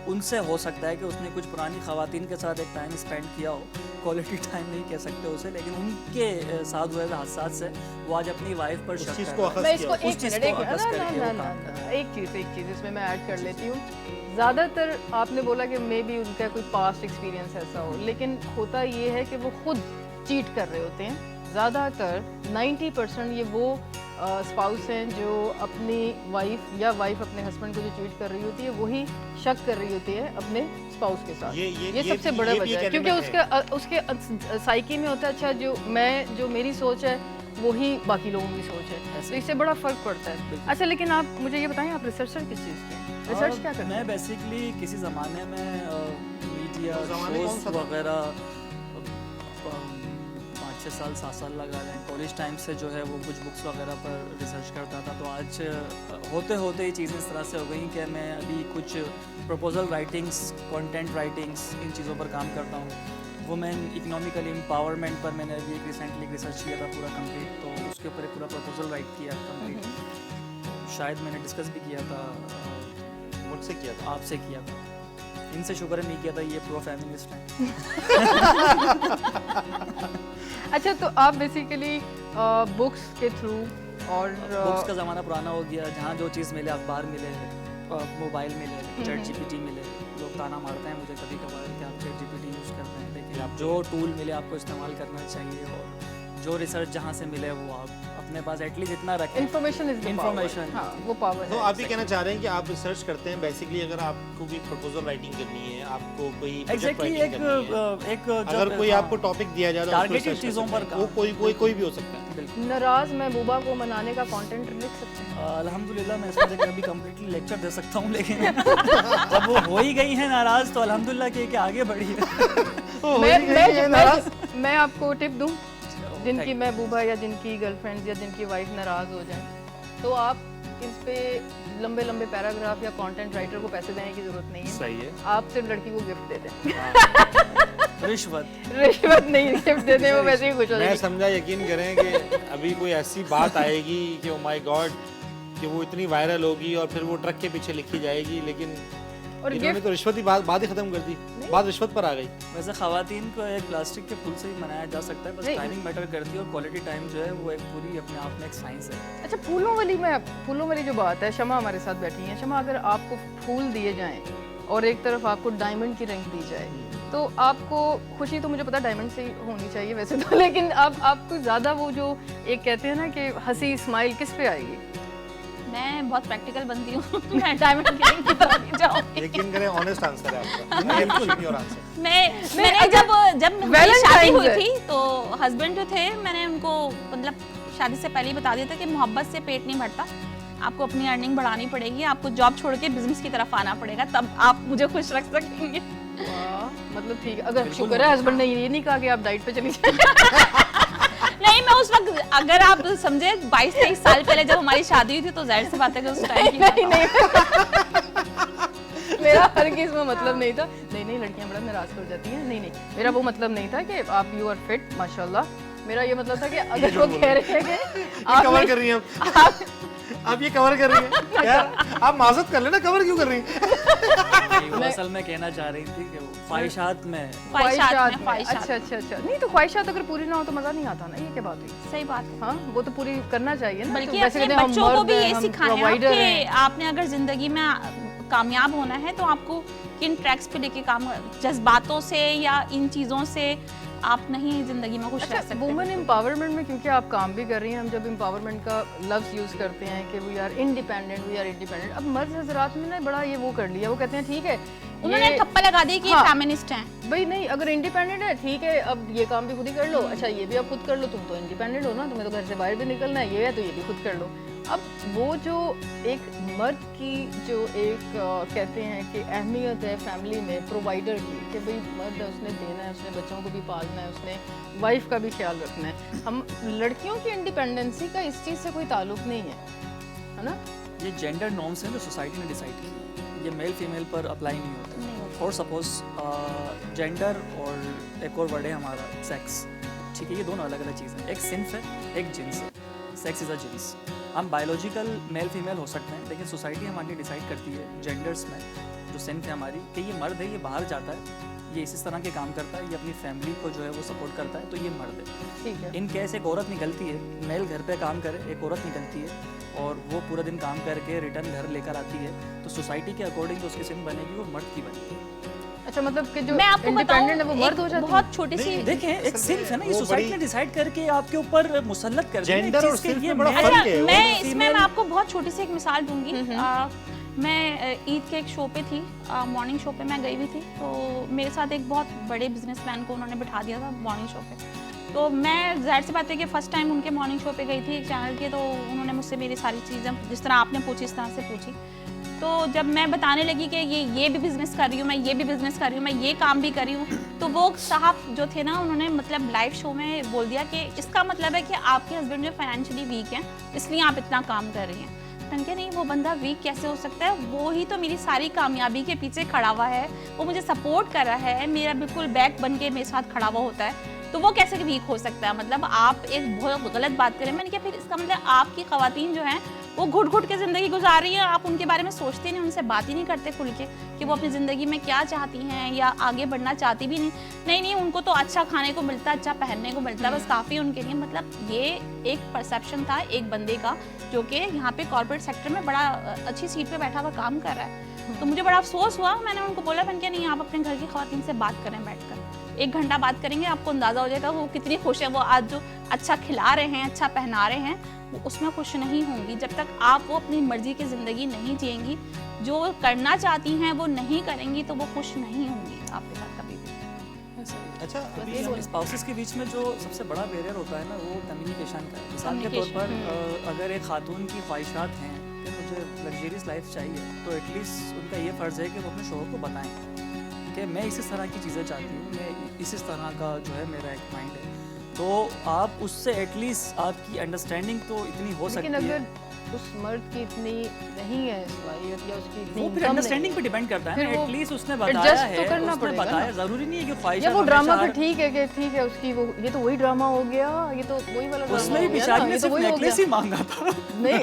उनसे हो सकता है कि उसने कुछ पुरानी ख़वातीन के साथ एक टाइम स्पेंड किया हो, क्वालिटी टाइम नहीं कह सकते उसे, लेकिन उनके साथ हुए हादसात से वो आज अपनी वाइफ पर शक कर रहा है। मैं इसको एक चीज़ इसमें मैं ऐड कर लेती हूँ। ज़्यादातर आपने बोला कि मे बी उनका कोई पास्ट एक्सपीरियंस ऐसा हो, लेकिन होता ये है कि वो खुद चीट कर रहे होते हैं। ज़्यादातर 90% ये वो स्पाउस हैं जो अपनी वाइफ या वाइफ अपने हस्बैंड को जो चीट कर रही होती है वही शक कर रही होती है अपने स्पाउस के साथ। ये सबसे बड़ा वजह है, क्योंकि उसके साइकी में होता है अच्छा जो मेरी सोच है वही बाकी लोगों की सोच है, तो इससे बड़ा फ़र्क पड़ता है। अच्छा, लेकिन आप मुझे ये बताएं, आप रिसर्चर किस चीज़ के हैं? रिसर्च क्या करते हैं? मैं बेसिकली किसी ज़माने में मीडिया शोज़ वगैरह 5-6 साल 7 साल लगा लें, कॉलेज टाइम से जो है वो कुछ बुक्स वगैरह पर रिसर्च करता था। तो आज होते होते ये चीज़ें इस तरह से हो गई कि मैं अभी कुछ प्रपोजल राइटिंग्स, कंटेंट राइटिंग्स, इन चीज़ों पर काम करता हूँ। वुमेन इकोनॉमिकल एम्पावरमेंट पर मैंने अभी रिसेंटली रिसर्च किया था पूरा कंप्लीट, तो उसके ऊपर एक पूरा प्रपोजल राइट किया कंप्लीट। शायद मैंने डिस्कस भी किया था, मुझसे किया था, आपसे किया था, इनसे शुक्र है नहीं किया था, ये प्रो फेमिनिस्ट है। अच्छा, तो आप बेसिकली बुक्स के थ्रू और बुक्स का ज़माना पुराना हो गया, जहाँ जो चीज़ मिले, अखबार मिले, मोबाइल मिले, चैट जीपीटी मिले, लोग ताना मारते हैं मुझे कभी कभार कि आप चैट जीपीटी यूज़ करते हैं, लेकिन आप जो टूल मिले आपको इस्तेमाल करना चाहिए, और जो रिसर्च जहाँ से मिले वो आप अपने पास एटलीस्ट इतना रखें। इन्फॉर्मेशन, हाँ, वो पावर है। तो आप ये कहना चाह रहे हैं कि आप रिसर्च करते हैं बेसिकली, अगर आपको कोई प्रपोजल राइटिंग करनी है, आपको कोई एग्जैक्टली एक अगर कोई आपको टॉपिक दिया जाए टारगेटेड चीज़ों पर वो कोई भी हो सकता है। नाराज महबूबा को मनाने का कंटेंट लिख सकते हैं? अल्हम्दुलिल्लाह मैं इस पर कभी कंप्लीटली लेक्चर दे सकता हूँ, लेकिन जब वो हो ही गई है नाराज तो अल्हम्दुलिल्लाह कि आगे बढ़ी है। मैं आपको टिप दूँ, जिनकी महबूबा या जिनकी गर्लफ्रेंड्स या जिनकी वाइफ नाराज हो जाए, तो आप इस पे लंबे लंबे पैराग्राफ या कंटेंट राइटर को पैसे देने की जरूरत नहीं है। सही है, आप सिर्फ लड़की को गिफ्ट दे दें। रिश्वत नहीं, गिफ्ट दे दें, वो वैसे ही खुश हो जाएगी। मैं समझा, यकीन करें कि अभी कोई ऐसी बात आएगी कि ओ माय गॉड कि वो इतनी वायरल होगी और फिर वो ट्रक के पीछे लिखी जाएगी, लेकिन और इन्होंने तो रिश्वत ही बात ही खत्म कर दी, बात रिश्वत पर आ गई। वैसे ख़वातीन को एक प्लास्टिक के फूल से ही मनाया जा सकता है, बस टाइमिंग मैटर करती है, और क्वालिटी टाइम जो है वो एक पूरी अपने आप में एक साइंस है। अच्छा, फूलों वाली जो बात है, शमा हमारे साथ बैठी हैं। शमा, अगर आपको फूल दिए जाएं और एक तरफ आपको डायमंड की रिंग दी जाए, तो आपको खुशी तो मुझे पता डायमंड से ही होनी चाहिए वैसे तो, लेकिन आपको ज़्यादा वो जो एक कहते हैं ना कि हंसी स्माइल किस पे आएगी? मैं बहुत प्रैक्टिकल बनती हूँ, मैं डायमंड की रिंग की तरफ ही जाऊँगी। यकीन करें ऑनेस्ट आंसर है आपका, बिल्कुल योर आंसर। मैंने जब मेरी शादी हुई थी तो हस्बैंड जो थे, मैंने उनको मतलब शादी से पहले ही बता दिया था कि मोहब्बत से पेट नहीं भरता, आपको अपनी अर्निंग बढ़ानी पड़ेगी, आपको जॉब छोड़ के बिजनेस की तरफ आना पड़ेगा, तब आप मुझे खुश रख सकेंगे। मतलब ठीक, अगर शुक्र है हस्बैंड ने ये नहीं कहा कि आप डाइट पे चली जाए। नहीं, मैं उस वक्त, अगर आप समझे 22-23 साल पहले जब हमारी शादी हुई थी, तो जाहिर सी बात है कि उस टाइम नहीं मेरा हर किस में मतलब नहीं था। नहीं, लड़कियां बड़ा नाराज हो जाती हैं। नहीं, मेरा वो मतलब नहीं था कि आप यू आर फिट माशाल्लाह, मेरा ये मतलब था कि अगर वो कह रहे हैं कि ये कवर कर रही हैं आप ये कवर कर रही हैं यार, आप माजरत कर लेना, कवर क्यों कर रही हैं? वो असल में कहना चाह रही थी कि वो ख्वाहिशात में अच्छा। नहीं तो ख्वाहिशात अगर पूरी ना हो तो मजा नहीं आता ना, ये क्या बात हुई? सही बात है। हाँ, वो तो पूरी करना चाहिए ना। बल्कि तो वैसे अपने कहते हैं हम बच्चों को मर्द भी हैं, ये हम सिखाएं आप provider कि हैं। आपने अगर जिंदगी में कामयाब होना है तो आपको किन ट्रैक्स पे लेके काम, जज्बातों से या इन चीज़ों से आप नहीं जिंदगी में खुश रह अच्छा, सकते। वुमेन एम्पावरमेंट में क्योंकि आप काम भी कर रही हैं, हम जब एम्पावरमेंट का लफ्ज़ यूज़ करते हैं कि वी आर इंडिपेंडेंट, अब मर्द हजरात ने ना बड़ा ये वो कर लिया, वो कहते हैं ठीक है, उन्होंने ठप्पा लगा दी कि हाँ। फेमिनिस्ट हैं। भाई नहीं, अगर इंडिपेंडेंट है ठीक है, अब ये काम भी खुद ही कर लो, अच्छा ये भी आप खुद कर लो, तुम तो इंडिपेंडेंट हो ना, तुम्हें तो घर से बाहर भी निकलना है, ये है तो ये भी खुद कर लो। अब वो जो एक मर्द की जो एक कहते हैं कि अहमियत है फैमिली में प्रोवाइडर की, कि भाई मर्द है, उसने देना है, उसने बच्चों को भी पालना है, उसने वाइफ का भी ख्याल रखना है। हम लड़कियों की इंडिपेंडेंसी का इस चीज़ से कोई ताल्लुक नहीं है ना? ये जेंडर नॉर्म्स हैं जो सोसाइटी ने डिसाइड किए, ये मेल फीमेल पर अप्लाई नहीं होते। और सपोज जेंडर और एक और वर्ड है हमारा सेक्स, ठीक है, ये दोनों अलग अलग चीज़ें हैं। एक सिंफ है, एक जिन्स है। Sex is a jeans. हम बायोलॉजिकल मेल फीमेल हो सकते हैं, लेकिन सोसाइटी हमारी डिसाइड करती है जेंडर्स में जो सिंफ है हमारी, कि ये मर्द है, ये बाहर जाता है, ये इस तरह के काम करता है, ये अपनी फैमिली को जो है वो सपोर्ट करता है, तो ये मर्द है। ठीक है। इन केस एक औरत निकलती है, मेल घर पे काम करे, एक औरत निकलती है और वो पूरा दिन काम करके रिटर्न घर लेकर आती है, तो सोसाइटी के अकॉर्डिंग उसकी सिंफ बनेगी, वो मर्द की बनेगी। अच्छा, मतलब कि जो मैं आपको इंडिपेंडेंट है वो बताऊं, मर्द हो एक जाती है? बहुत छोटी सी देखें, एक सिंफ है ना, ये वो सोसाइटी बड़ी- ने डिसाइड करके आपके ऊपर मुसल्लत कर दिया है Gender और चीज़ के सिंफ ये में बड़ा male- फर्क अच्छा, है, वो मैं इसमें female- मैं आपको बहुत छोटी सी एक मिसाल दूंगी। मैं ईद के एक शो पे थी, मॉर्निंग शो पे मैं गई हुई थी, तो मेरे साथ एक बहुत बड़े बिजनेसमैन को उन्होंने बिठा दिया था मॉर्निंग शो पे। तो मैं जाहिर सी बात है कि फ़र्स्ट टाइम उनके मॉर्निंग शो पे गई थी एक चैनल के, तो उन्होंने मुझसे मेरी सारी चीज़ें जिस तरह आपने पूछी इस तरह से पूछी। तो जब मैं बताने लगी कि ये भी बिज़नेस कर रही हूँ, मैं ये भी बिज़नेस कर रही हूँ, मैं ये काम भी कर रही हूँ, तो वो साहब जो थे ना, उन्होंने मतलब लाइव शो में बोल दिया कि इसका मतलब है कि आपके हस्बैंड जो फाइनेंशियली वीक हैं, इसलिए आप इतना काम कर रही हैं। मैंने नहीं, वो बंदा वीक कैसे हो सकता है, वो ही तो मेरी सारी कामयाबी के पीछे खड़ा हुआ है, वो मुझे सपोर्ट कर रहा है, मेरा बिल्कुल बैक बन के मेरे साथ खड़ा हुआ होता है, तो वो कैसे वीक हो सकता है? मतलब आप एक बहुत गलत बात करें। मैंने कहा फिर इसका मतलब आपकी ख़वातीन जो हैं वो घुट घुट के ज़िंदगी गुजार रही हैं, आप उनके बारे में सोचते नहीं, उनसे बात ही नहीं करते खुल के कि वो अपनी ज़िंदगी में क्या चाहती हैं या आगे बढ़ना चाहती भी नहीं, उनको तो अच्छा खाने को मिलता है, अच्छा पहनने को मिलता है, बस काफ़ी है उनके लिए। मतलब ये एक परसेप्शन था एक बंदे का जो कि यहाँ पे कॉर्पोरेट सेक्टर में बड़ा अच्छी सीट पे बैठा हुआ काम कर रहा है। तो मुझे बड़ा अफसोस हुआ, मैंने उनको बोला, मैंने कहा नहीं, आप अपने घर की ख़वातीन से बात करें, बैठकर 1 घंटा बात करेंगे, आपको अंदाज़ा हो जाएगा वो कितनी खुश है। वो आज जो अच्छा खिला रहे हैं, अच्छा पहना रहे हैं, वो उसमें खुश नहीं होंगी जब तक आप वो अपनी मर्जी की ज़िंदगी नहीं जिएंगी, जो करना चाहती हैं वो नहीं करेंगी, तो वो खुश नहीं होंगी आपके साथ कभी भी। अच्छा, अभी अभी स्पाउसेस के बीच में जो सबसे बड़ा बैरियर होता है ना, वो कम्युनिकेशन का है। मिसाल के तौर पर अगर एक खातून की ख्वाहिशात हैं कि मुझे लग्जरियस लाइफ चाहिए, तो एटलीस्ट उनका ये फ़र्ज़ है कि वो अपने शोहर को बताएं कि मैं इस तरह की चीज़ें चाहती हूँ, मैं इस तरह का जो है मेरा एक माइंड है, तो आप उससे एटलीस्ट आपकी अंडरस्टैंडिंग तो इतनी हो सकती लेकिन है। अगर उस मर्द की इतनी नहीं है सलाहियत या उसकी इतनी वो फिर income अंडरस्टैंडिंग पे नहीं डिपेंड करता है फिर ना, वो एटलीस्ट उसने adjust बताया तो है, करना उसने पड़ेगा बताया, ना। ज़रूरी नहीं है कि या ख्वाहिशात वो ड्रामा हमेशा तो ठीक है कि ठीक है उसकी वो, ये तो वही ड्रामा हो गया, ये तो वही वाला ड्रामा उसमें हो भी गया बेचारी ना, ने ये तो सिर्फ वही हो नेकलेस गया। ही मांगा था, नहीं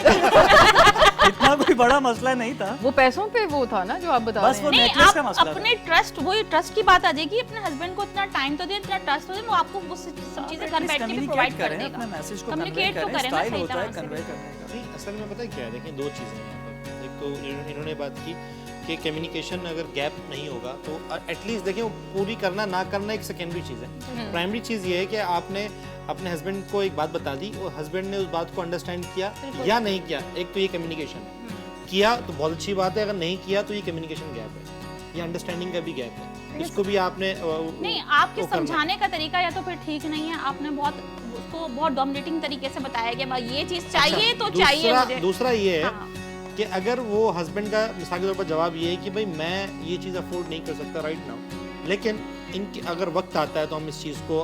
इतना कोई बड़ा मसला नहीं था। वो पैसों पे वो था ना जो आप बता बस रहे वो हैं। नहीं, necklace का आप मसला अपने ट्रस्ट, वही ट्रस्ट की बात आ जाएगी, अपने हस्बैंड को इतना टाइम तो दें, इतना ट्रस्ट तो दें, वो आपको वो सब चीज़ें घर बैठ के भी प्रोवाइड कर करें, देगा। अपने मैसेज को कन्वे कम्युनिकेट तो करें, करें ना स्टाइल सही होता है तरह कन्वे से। करने का। नहीं, असल में पता है क्या है, देखिए 2 चीज़ें हैं यहाँ पर। एक तो इन्होंने बात की कि कम्युनिकेशन अगर गैप नहीं होगा तो एटलीस्ट देखिए वो पूरी करना ना करना एक सेकेंडरी चीज़ है। प्राइमरी चीज़ ये है कि आपने अपने हस्बैंड को एक बात बता दी और हस्बैंड ने उस बात को अंडरस्टैंड किया या नहीं किया, एक तो ये कम्युनिकेशन किया तो बहुत अच्छी बात है, अगर नहीं किया तो ये कम्युनिकेशन गैप है, ये अंडरस्टैंडिंग का भी गैप है, इसको भी आपने नहीं, आपके वो करना है। समझाने का तरीका या तो फिर ठीक नहीं है, आपने बहुत उसको बहुत डोमिनेटिंग तरीके से बताया कि भाई ये चीज़ चाहिए तो चाहिए मुझे। दूसरा ये है हाँ। कि अगर वो हस्बैंड का मिसाल के तौर पर जवाब ये है कि भाई मैं ये चीज़ अफोर्ड नहीं कर सकता राइट नाउ, लेकिन इनकी अगर वक्त आता है तो हम इस चीज़ को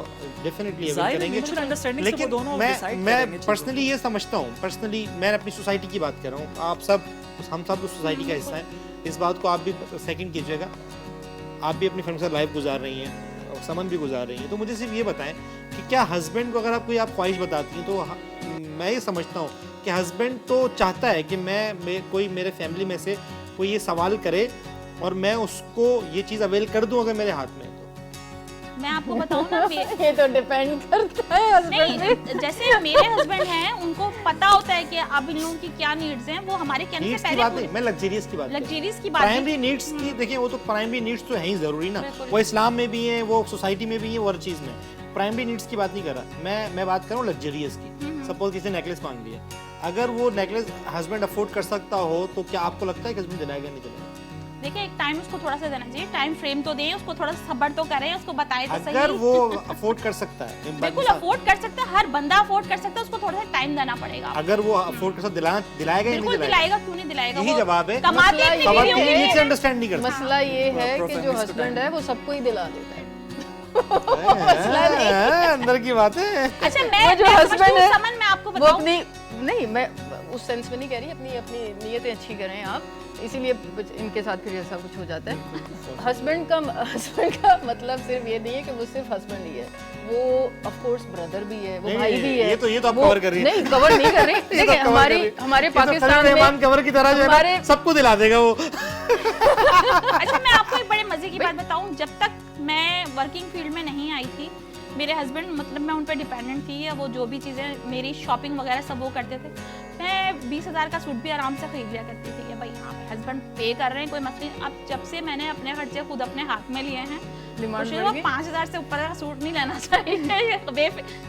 डेफिनेटली जाहिर है, करेंगे। mutual understanding से वो लेकिन दोनों decide करेंगे मैं चीज़ों पर्सनली ये समझता हूँ, पर्सनली मैं अपनी सोसाइटी की बात कर रहा हूँ, आप सब हम सब उस सोसाइटी का हिस्सा हैं, इस बात को आप भी सेकंड कीजिएगा। आप भी अपनी फ्रेंड के साथ लाइफ गुजार रही हैं, समन भी गुजार रही हैं, तो मुझे सिर्फ ये बताएं कि क्या हस्बैंड को अगर आप कोई आप ख्वाहिश बताती हैं तो मैं ये समझता हूँ कि हस्बैंड तो चाहता है कि मैं कोई मेरे फैमिली में से कोई ये सवाल करे और मैं उसको ये चीज़ अवेल कर दूँ अगर मेरे हाथ में है तो। मैं आपको बताऊं ना ये तो डिपेंड करता है हस्बैंड पे। नहीं, जैसे मेरे हस्बैंड हैं उनको पता होता है कि अब इन लोगों की क्या नीड्स हैं, वो हमारे कहने नीड्स से की पहले बात नहीं, मैं लग्जरियस की बात लग्जरीज की बात प्राइमरी नीड्स की देखिए, वो तो प्राइमरी नीड्स तो है ही जरूरी ना, बिल्कुल। वो इस्लाम में भी है, वो सोसाइटी में भी है, वो हर चीज़ में। प्राइमरी नीड्स की बात नहीं कर रहा मैं बात कर रहा हूँ लग्जरियस की। सपोज किसी ने नेकलेस मांग लिया, अगर वो नेकलेस हस्बैंड अफोर्ड कर सकता हो तो क्या आपको लगता है कि हस्बैंड दिलाएगा नहीं दिलाएगा? देखिए, एक टाइम उसको थोड़ा सा देना चाहिए, टाइम फ्रेम तो दें उसको, थोड़ा सा सब्र तो करें, उसको बताएं तो सही। अगर वो अफोर्ड कर सकता है, बिल्कुल अफोर्ड कर सकता है, हर बंदा अफोर्ड कर सकता है, उसको थोड़ा सा टाइम देना पड़ेगा। अगर वो अफोर्ड कर सकता दिलाएगा ही नहीं बिल्कुल दिलाएगा, क्यों नहीं दिलाएगा? यही वो जवाब है। कमाते मसला इतनी ये भी खबर नहीं की होंगे। नीड से अंडरस्टैंड नहीं करता। मसला ये है कि जो Professor हस्बैंड है वो सबको ही दिला देता है। अंदर की बात है। अच्छा, वो मैं जो husband है, समन मैं आपको वो बताऊं, अपनी नहीं, मैं उस सेंस में नहीं कह रही, अपनी नीयतें अच्छी करें आप, इसीलिए इनके साथ फिर ऐसा कुछ हो जाता है। हस्बैंड का मतलब सिर्फ ये नहीं है कि वो सिर्फ हस्बैंड ही है, वो ऑफ कोर्स ब्रदर भी है, वो नहीं, भाई भी है। ये तो आप वो- कवर कर रही है। नहीं, कवर नहीं कर रही। ये तो देखिए cover कर रही है। हमारे ये तो पाकिस्तान खलील रहमान में कवर की तरह जो है ना, हमारे- सबको दिला देगा वो। अच्छा, मैं आपको एक बड़े मजे की बात बताऊं, जब तक मैं वर्किंग फील्ड में नहीं आई थी, मेरे हस्बैंड मतलब मैं उन पर डिपेंडेंट थी, या वो जो भी चीज़ें मेरी शॉपिंग वगैरह सब वो करते थे। मैं 20,000 का सूट भी आराम से खरीद लिया करती थी, या भाई हाँ हस्बैंड पे कर रहे हैं, कोई मसला नहीं। अब जब से मैंने अपने खर्चे खुद अपने हाथ में लिए हैं, डिमांड मुझे बढ़ वो गई। 5,000 से ऊपर का सूट नहीं लेना चाहिए।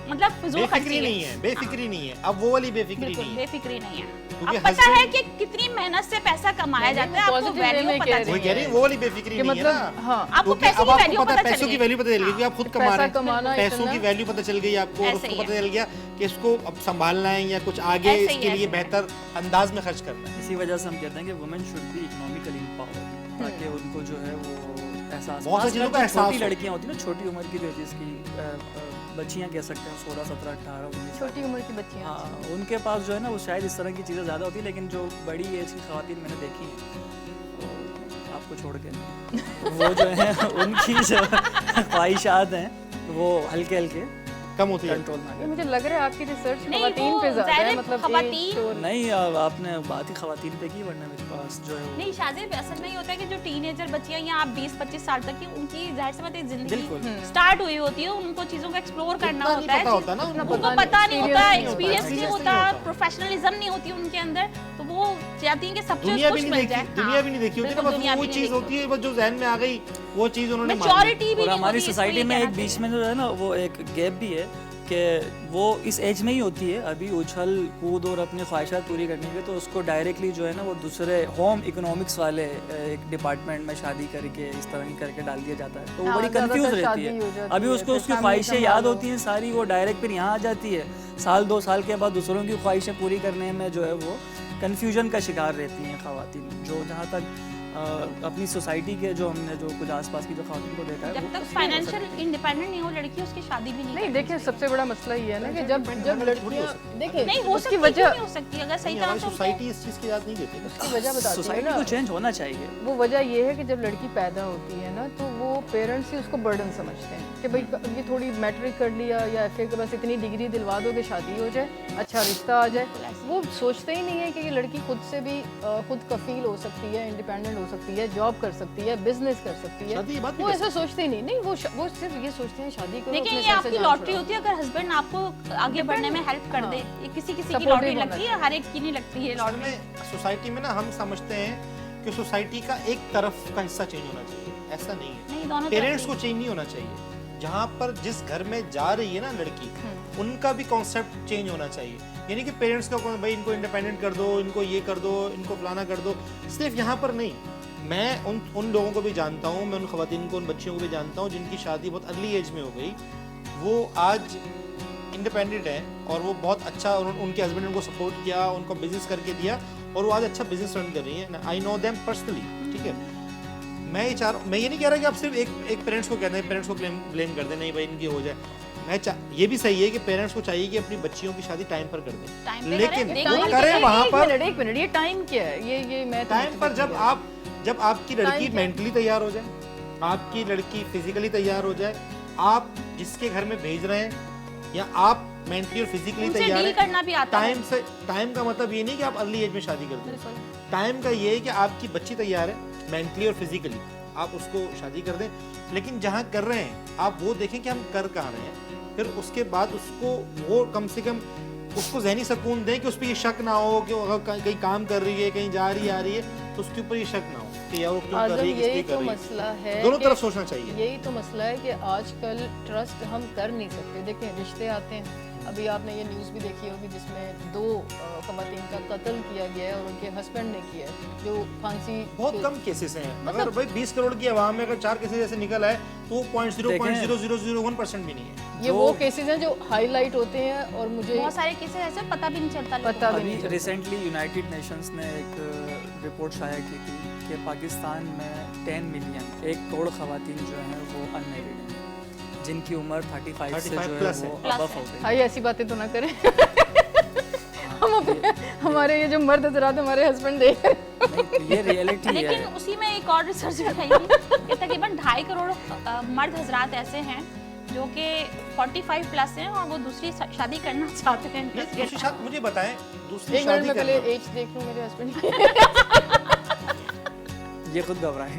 मतलब फिजूल खर्ची बेफिक्री नहीं है, बेफिक्री नहीं है, अब वो वाली बेफिक्री बिल्कुल नहीं है। बेफिक्री नहीं है। क्योंकि अब पता है husband- कि कितनी मेहनत से पैसा कमाया नहीं, जाता है, वो आपको positive way वैल्यू में पता कह रही वही चलेगी। कह रही है, वो वाली बेफिक्री कि नहीं है मतलब ना। हाँ, आपको क्योंकि पैसे अब की आपको वैल्यू पता है, पता चल पैसों की गई। वैल्यू पता चल गई कि आप खुद कमा पैसा रहे हैं, कमाना पैसों की इतना- वैल्यू पता चल गई आपको, और ऐसे उसको ही पता चल गया कि इसको अब संभालना है या कुछ आगे ऐसे ही, इसके लिए ऐसे ही। बेहतर अंदाज में खर्च करना है। इसी वजह से हम कहते हैं कि women should be economically empowered, ताकि उनको जो है वो एहसास, बहुत सी चीज़ों का खासकर जो एहसास छोटी हो। लड़कियां होती हैं ना, छोटी उम्र की जो जिसकी बच्चियां कह सकते हैं 16, 17, 18, 19 छोटी उम्र की बच्चियां। हाँ, उनके पास जो है ना वो शायद इस तरह की चीज़ें ज़्यादा होती है, लेकिन जो बड़ी एज की खवातीन मैंने देखी हैं, तो आपको छोड़ के वो जो है उनकी जो ख्वाहिशात हैं वो हल्के हल्के कम होती है। कंट्रोल में आ ये मुझे लग रहा है आपकी रिसर्च नहीं, खवातीन वो पे ज्यादा है, ज़ाहिर मतलब खवातीन- age और- नहीं, अब आपने बात ही खवातीन पे की, वरना मेरे पास जो है वो नहीं, शाज़ेब असल में ये होता है कि जो टीनेजर बच्चियां या आप 20-25 साल तक की, उनकी जाहिर सी बात है बिल्कुल। जिंदगी स्टार्ट हुई होती है, उनको चीज़ों को एक्सप्लोर करना इतना नहीं होता है, पता होता ना उनको। उनको पता पता नहीं होता, experience एक्सपीरियंस नहीं experience होता, नहीं होता। प्रोफेशनलिज्म नहीं होती उनके अंदर, तो वो चाहती हैं कि सब दुनिया कुछ भी नहीं मिल देखी, जाए। दुनिया भी नहीं देखी होती ना, बस वो चीज़ होती है, बस जो जहन में आ गई वो चीज़ उन्होंने मान ली। मैच्योरिटी भी और नहीं हमारी होती, इसको सोसाइटी ये में कहना एक बीच चाहिए। में जो है ना वो एक गैप भी है कि वो इस एज में ही होती है अभी उछल कूद और अपनी ख्वाहिशात पूरी करने के, तो उसको डायरेक्टली जो है ना वो दूसरे होम इकोनॉमिक्स वाले एक डिपार्टमेंट में शादी करके इस तरह की करके डाल दिया जाता है, तो वो हाँ, बड़ी ज़्यादातर कंफ्यूज रहती शादी हो है। जाती अभी है, उसको फिर उसकी family ख्वाहिशें याद संभालो। होती हैं सारी, वो डायरेक्ट फिर यहाँ आ जाती है, साल 2 साल के बाद दूसरों की ख्वाहिशें पूरी करने में जो है वो कन्फ्यूजन का शिकार रहती हैं खवातीन, जो जहाँ तक अपनी सोसाइटी के जो हमने जो कुछ आसपास की जो खवातीन को देखा है जब वो तक फाइनेंशियल इंडिपेंडेंट नहीं हो लड़की, उसकी शादी भी नहीं नहीं, करनी देखिए चाहिए। सबसे बड़ा मसला ये है ना कि जब लड़कियां देखिए नहीं हो उसकी सकती, क्यों वजह नहीं हो सकती? अगर सही नहीं, तरह हमारी से उनको- सोसाइटी इस चीज़ की इजाज़त नहीं देती ना। उसकी वजह बताती है सोसाइटी ना, को चेंज होना चाहिए। वो वजह ये है कि जब लड़की पैदा होती है ना तो वो पेरेंट्स ही उसको बर्डन समझते हैं कि भाई ये थोड़ी मैट्रिक कर लिया या FA के बस इतनी डिग्री दिलवा दो कि शादी हो जाए, अच्छा रिश्ता आ जाए। वो सोचते ही नहीं है कि ये लड़की खुद से भी खुद कफील हो सकती है, इंडिपेंडेंट हो सकती है, जॉब कर सकती है, बिजनेस कर सकती है। शादी की बात वो नहीं ऐसा सोचते ही नहीं, नहीं वो सिर्फ ये सोचते हैं शादी करो, देखिए, अपने ये सर से आपकी जान लॉटरी छुड़ाओ। होती है, अगर हस्बैंड आपको आगे बढ़ने में हेल्प कर दे। हाँ। ये किसी की Supportive लॉटरी होना लगती है, हर एक की नहीं लगती है लॉटरी। में सोसाइटी में ना हम समझते हैं कि सोसाइटी का एक तरफ का हिस्सा चेंज होना चाहिए, ऐसा नहीं है। नहीं, दोनों पेरेंट्स तरफ को चेंज नहीं होना चाहिए। जहाँ पर जिस घर में जा रही है ना लड़की, उनका भी कॉन्सेप्ट चेंज होना चाहिए। यानी कि पेरेंट्स का भाई इनको इंडिपेंडेंट कर दो, इनको ये कर दो, इनको फलाना कर दो, सिर्फ यहाँ पर नहीं। मैं उन लोगों को भी जानता हूँ, मैं उन खवातीन को, उन बच्चियों को भी जानता हूँ जिनकी शादी बहुत अर्ली एज में हो गई, वो आज इंडिपेंडेंट है और वो बहुत अच्छा, उनके हस्बैंड ने उनको सपोर्ट किया, उनको बिजनेस करके दिया और वो आज अच्छा बिजनेस रन कर रही है। आई नो देम पर्सनली, ठीक है। मैं ये नहीं कह रहा कि आप सिर्फ एक पेरेंट्स को कहते हैं, पेरेंट्स को ब्लेम कर दें, नहीं भाई इनकी हो जाए। ये भी सही है कि पेरेंट्स को चाहिए कि अपनी बच्चियों की शादी टाइम पर कर टाइम दें, पे लेकिन करें, वो टाइम करें वहाँ पर एक मिनट, ये टाइम क्या है? ये मैं तो टाइम पर जब आपकी लड़की Time क्या? मेंटली तैयार हो जाए, आपकी लड़की फिजिकली तैयार हो जाए, आप जिसके घर में भेज रहे हैं या आप मेंटली और फिजिकली उनसे तैयार डील हैं, करना भी आता है। टाइम का मतलब ये नहीं कि आप अर्ली एज में शादी कर दें। टाइम का ये है कि आपकी बच्ची तैयार है मेंटली और फिजिकली, आप उसको शादी कर दें। लेकिन जहाँ कर रहे हैं आप वो देखें कि हम कर कहाँ रहे हैं, फिर उसके बाद उसको वो कम से कम उसको ज़हनी सुकून दें कि उस पर ये शक ना हो कि अगर कहीं काम कर रही है, कहीं जा रही आ रही है, तो उसके ऊपर ये शक ना हो कि यार वो क्यों कर रही है, किस लिए यही कर तो रही है। मसला है, दोनों कि तरफ सोचना चाहिए। यही तो मसला है कि आजकल ट्रस्ट हम कर नहीं सकते। देखें रिश्ते आते हैं, अभी आपने ये न्यूज़ भी देखी होगी जिसमें 2 खवातीन का कत्ल किया गया है और उनके हस्बैंड ने किया है, जो फांसी बहुत कम केसेस हैं। अगर भाई 20 करोड़ की आवाम में अगर 4 केसेस जैसे निकल आए तो वो 0.0001% भी नहीं है। ये वो केसेस हैं जो हाईलाइट होते हैं और मुझे बहुत सारे केसेस ऐसे पता भी नहीं चलता लोगों पता को। भी नहीं अभी चलता। रिसेंटली यूनाइटेड नेशंस ने एक रिपोर्ट शाया की थी कि पाकिस्तान में 10 मिलियन 1 करोड़ खवातीन जो हैं वो अनमेरिड हैं, जिनकी उम्र 35 से जो 35 है प्लस वो है। अबव हो गई। भाई ऐसी बातें तो ना करें। हम अपने हमारे ये जो मर्द हजरात हमारे हस्बैंड देख रहे हैं। नहीं, तो ये रियलिटी लेकिन है। उसी में एक और रिसर्च दिखाई कि तकरीबन 2.5 करोड़ मर्द हजरात ऐसे हैं जो कि 45 प्लस हैं और वो दूसरी शादी करना चाहते हैं। दूसरी शादी मुझे बताएं, दूसरी एक मिनट शादी में पहले करना एज देख लूं मेरे हस्बैंड की। ये खुद घबराए।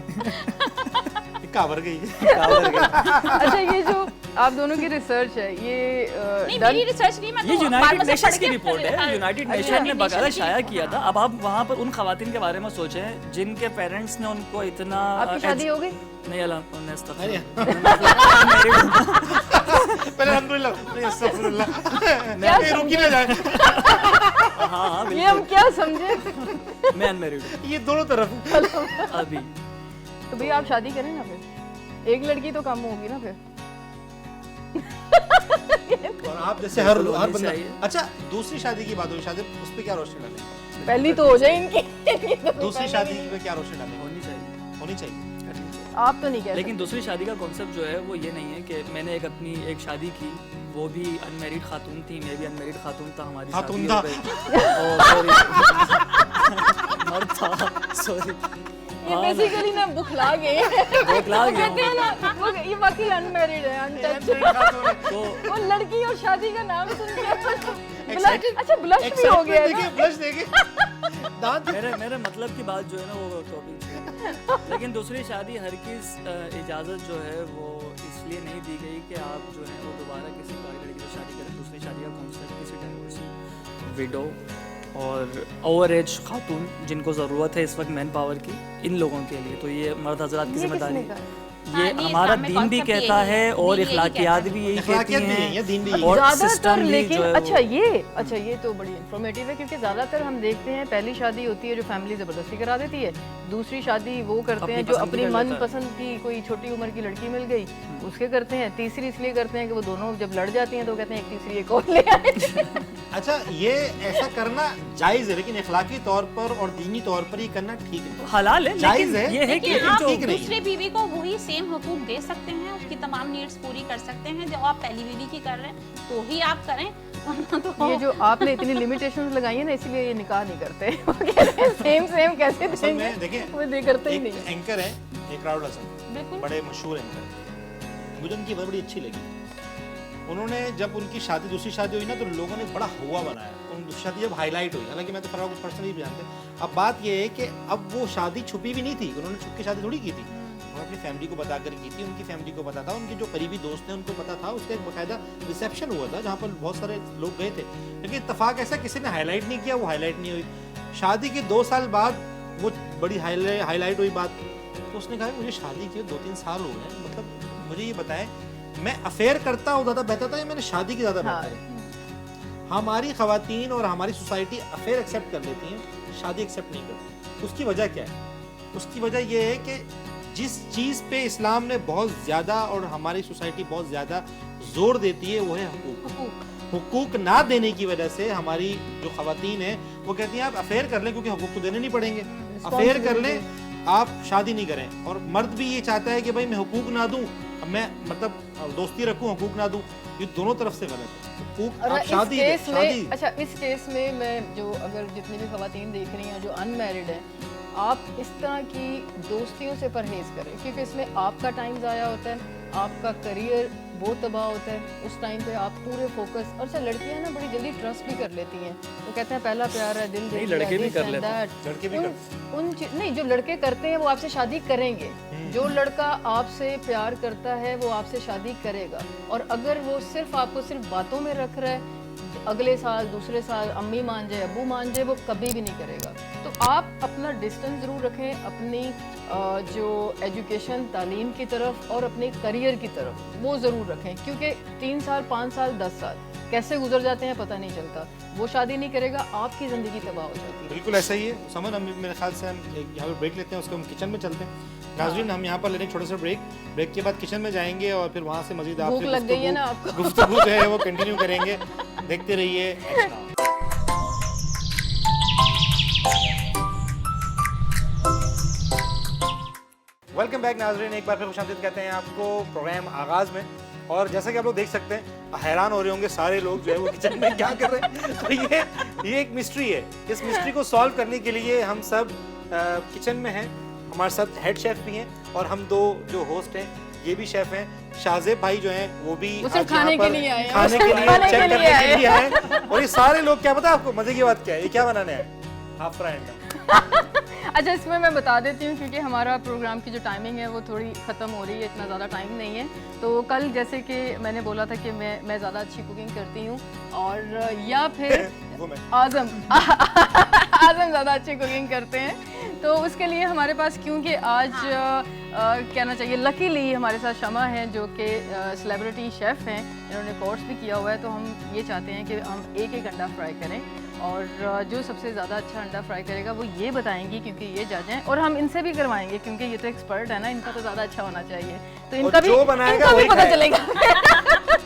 काबर गई काबर गई। अच्छा ये जो आप दोनों की रिसर्च है ये नहीं done- मेरी रिसर्च नहीं, मैं ये तो यूनाइटेड बार-बार से नेशंस पढ़ की के- रिपोर्ट है। हाँ, यूनाइटेड अच्छा, नेशन ने बाकायदा नेशन शाया की- किया था। अब आप वहाँ पर उन खवातीन के बारे में सोचें जिनके पेरेंट्स ने उनको इतना आपकी शादी हो गई? नहीं अरे। अल्हम्दुलिल्लाह। पहले अल्हम्दुलिल्लाह, नहीं अस्तगफुरुल्लाह। क्या नहीं, रुकी ना जाए। हाँ ये हम क्या समझे? मैं अनमेरिड हूँ ये दोनों तरफ। अभी। तो भैया आप शादी करें ना फिर, एक लड़की तो कम होगी ना फिर। और आप जैसे हर होनी बंदा। चाहिए। अच्छा दूसरी शादी की बात हुई, शादी उस पे क्या रोशनी डालें? पहली तो हो जाए इनकी। दूसरी शादी पे क्या रोशनी डालें? होनी चाहिए। होनी चाहिए। आप तो नहीं कह लेकिन दूसरी शादी का कॉन्सेप्ट जो है वो ये नहीं है कि मैंने एक शादी की, वो भी अनमेरिड खातून थी, मैं भी अनमेरिड खातून था, हमारी खातून शादी हो था। गई। Oh sorry. मर्द था, सॉरी। ये बेसिकली ना बुखला गए हैं। बुखला वो गया कहते हैं ना वो ये बाकी अनमैरिड है, अनटच्ड। तो वो लड़की और शादी का नाम सुन के Excited? अच्छा ब्लश भी हो गया है देखिए, ना। ब्लश देखिए। दांत मेरे मतलब की बात जो है ना वो टॉपिक है। लेकिन दूसरी शादी हर किस इजाज़त जो है वो इसलिए नहीं दी गई कि आप जो है वो दोबारा किसी बड़ी लड़की से शादी करें। दूसरी शादी का कॉन्सेप्ट किसी डाइवोर्स, विडो और ओवर एज खातून जिनको ज़रूरत है इस वक्त मैन पावर की, इन लोगों के लिए तो ये मर्द हजरात की ये जिम्मेदारी किसने है। कहा? ये हाँ, नहीं, हमारा इस्लाम में दीन भी concept कहता यही है है, और दीन यही इखलाकियात कहता भी यही इखलाकियात कहती भी यही है, दीन भी यही हैं है। और ज्यादातर सिस्टम भी लेकिन जो है अच्छा ये तो बड़ी इन्फॉर्मेटिव है क्योंकि ज्यादातर हम देखते हैं पहली शादी होती है जो फैमिली जबरदस्ती करा देती है, दूसरी शादी वो करते अपनी हैं जो पसंद की अपनी कर मन लेता है। पसंद की कोई छोटी उम्र की लड़की मिल गई उसके करते हैं, तीसरी इसलिए करते हैं कि वो दोनों जब लड़ जाती हैं तो कहते हैं एक तीसरी एक और ले आए। अच्छा ये ऐसा करना जायज है, लेकिन इखलाकी तौर पर और दीनी तौर पर ये करना ठीक है। हलाल है, जायज लेकिन है, ये है कि लेकिन लेकिन आप ठीक नहीं है। दूसरे बीवी को वही सेम हुकूक दे सकते हैं, उसकी तमाम नीड्स पूरी कर सकते हैं जो आप पहली बीवी की कर रहे हैं, तो ही आप करें। तो ये जो आपने इतनी लिमिटेशंस लगाई है ना इसलिए ये निकाह नहीं करते। सेम कैसे असल देंगे में देखिए, वो दे करते ही एक नहीं। एंकर है इकरारुल हसन, बिल्कुल बड़े मशहूर एंकर, मुझे उनकी बात बड़ी अच्छी लगी। उन्होंने जब उनकी शादी दूसरी शादी हुई ना तो लोगों ने बड़ा हुआ बनाया, उन दूसरी शादी जब हाईलाइट हुई, हालांकि मैं तो फराग को पर्सनली भी जानते। अब बात ये है कि अब वो शादी छुपी भी नहीं थी, उन्होंने छुप के शादी थोड़ी की थी, उन्होंने अपनी फैमिली को बता कर की थी, उनकी फैमिली को पता था, उनके जो करीबी दोस्त हैं उनको पता था, उसका एक बाकायदा रिसेप्शन हुआ था जहाँ पर बहुत सारे लोग गए थे। लेकिन इत्तेफाक ऐसा किसी ने हाईलाइट नहीं किया, वो हाईलाइट नहीं हुई। शादी के 2 साल बाद वो बड़ी हाईलाइट हुई बात, तो उसने कहा मुझे शादी किए 2-3 साल हो गए, मतलब मुझे ये बताएं मैं अफेयर करता हूँ ज़्यादा बेहतर था या मैंने शादी की ज़्यादा बेहतर है? हमारी खवातीन और हमारी सोसाइटी अफेयर एक्सेप्ट कर लेती हैं, शादी एक्सेप्ट नहीं करती। उसकी वजह क्या है? उसकी वजह यह है कि जिस चीज़ पे इस्लाम ने बहुत ज़्यादा और हमारी सोसाइटी बहुत ज़्यादा जोर देती है वो है हुकूक। हुकूक ना देने की वजह से हमारी जो खवातीन है वो कहती हैं आप अफेयर कर लें क्योंकि हुकूक तो देने नहीं पड़ेंगे, अफेयर कर लें, आप शादी नहीं करें। और मर्द भी ये चाहता है कि भाई मैं हुकूक ना दूं, मैं मतलब दोस्ती रखूं, हुकूक ना दूं, ये दोनों तरफ से गलत है। हुकूक और आप इस शादी केस शादी में अच्छा इस केस में मैं जो अगर जितनी भी खवातीन देख रही हैं जो अनमैरिड हैं, आप इस तरह की दोस्तियों से परहेज करें क्योंकि इसमें आपका टाइम ज़ाया होता है, आपका करियर वो तबाह होता है, उस टाइम पे आप पूरे फोकस। और अच्छा लड़कियां ना बड़ी जल्दी ट्रस्ट भी कर लेती हैं, वो कहते हैं पहला प्यार है, दिल नहीं, दिल लड़के भी कर लेते हैं। लड़के भी नहीं, जो लड़के करते हैं वो आपसे शादी करेंगे। जो लड़का आपसे प्यार करता है वो आपसे शादी करेगा, और अगर वो सिर्फ आपको सिर्फ बातों में रख रहा है, अगले साल दूसरे साल अम्मी मान जाए अब्बू मान जाए, वो कभी भी नहीं करेगा। तो आप अपना डिस्टेंस ज़रूर रखें अपनी जो एजुकेशन तालीम की तरफ और अपने करियर की तरफ, वो ज़रूर रखें, क्योंकि 3 साल 5 साल 10 साल कैसे गुजर जाते हैं पता नहीं चलता। वो शादी नहीं करेगा, आपकी ज़िंदगी तबाह हो जाती है। बिल्कुल ऐसा ही है समन। हम मेरे ख्याल से हम यहाँ पर ब्रेक लेते हैं, उसके हम किचन में चलते हैं। नाज़रीन हम यहाँ पर लेने छोटे से ब्रेक के बाद किचन में जाएंगे और फिर वहाँ से मज़ीद भूख लग गई है ना आपको, गुफ्तगू जो है वो कंटिन्यू करेंगे। देखते रहिए। वेलकम बैक नाज़रीन, एक बार फिर खुशामदीद कहते हैं आपको प्रोग्राम आगाज़ में। और जैसा कि आप लोग देख सकते हैं, हैरान हो रहे होंगे सारे लोग जो है वो किचन में क्या कर रहे हैं। तो ये एक मिस्ट्री है। इस मिस्ट्री को सॉल्व करने के लिए हम सब किचन में हैं। हमारे साथ हेड शेफ भी हैं और हम 2 जो होस्ट हैं ये भी शेफ हैं। शाहजेब भाई जो हैं वो भी खाने के लिए आए हैं, खाने के लिए चेक करने के लिए आए हैं। और ये सारे लोग क्या पता है आपको, मजे की बात क्या है, ये क्या बनाने आए? हाफ फ्राई अंडा। अच्छा इसमें मैं बता देती हूँ, क्योंकि हमारा प्रोग्राम की जो टाइमिंग है वो थोड़ी ख़त्म हो रही है, इतना ज़्यादा टाइम नहीं है। तो कल जैसे कि मैंने बोला था कि मैं ज़्यादा अच्छी कुकिंग करती हूँ, और या फिर आज़म ज़्यादा अच्छी कुकिंग करते हैं। तो उसके लिए हमारे पास, क्योंकि आज कहना चाहिए लकीली हमारे साथ शमा हैं जो कि सेलिब्रिटी शेफ़ हैं, इन्होंने कोर्स भी किया हुआ है। तो हम ये चाहते हैं कि हम एक अंडा फ्राई करें, और जो सबसे ज़्यादा अच्छा अंडा फ्राई करेगा वो ये बताएंगी, क्योंकि ये जज हैं। और हम इनसे भी करवाएंगे क्योंकि ये तो एक्सपर्ट है ना, इनका तो ज़्यादा अच्छा होना चाहिए। तो इनका भी पता चलेगा।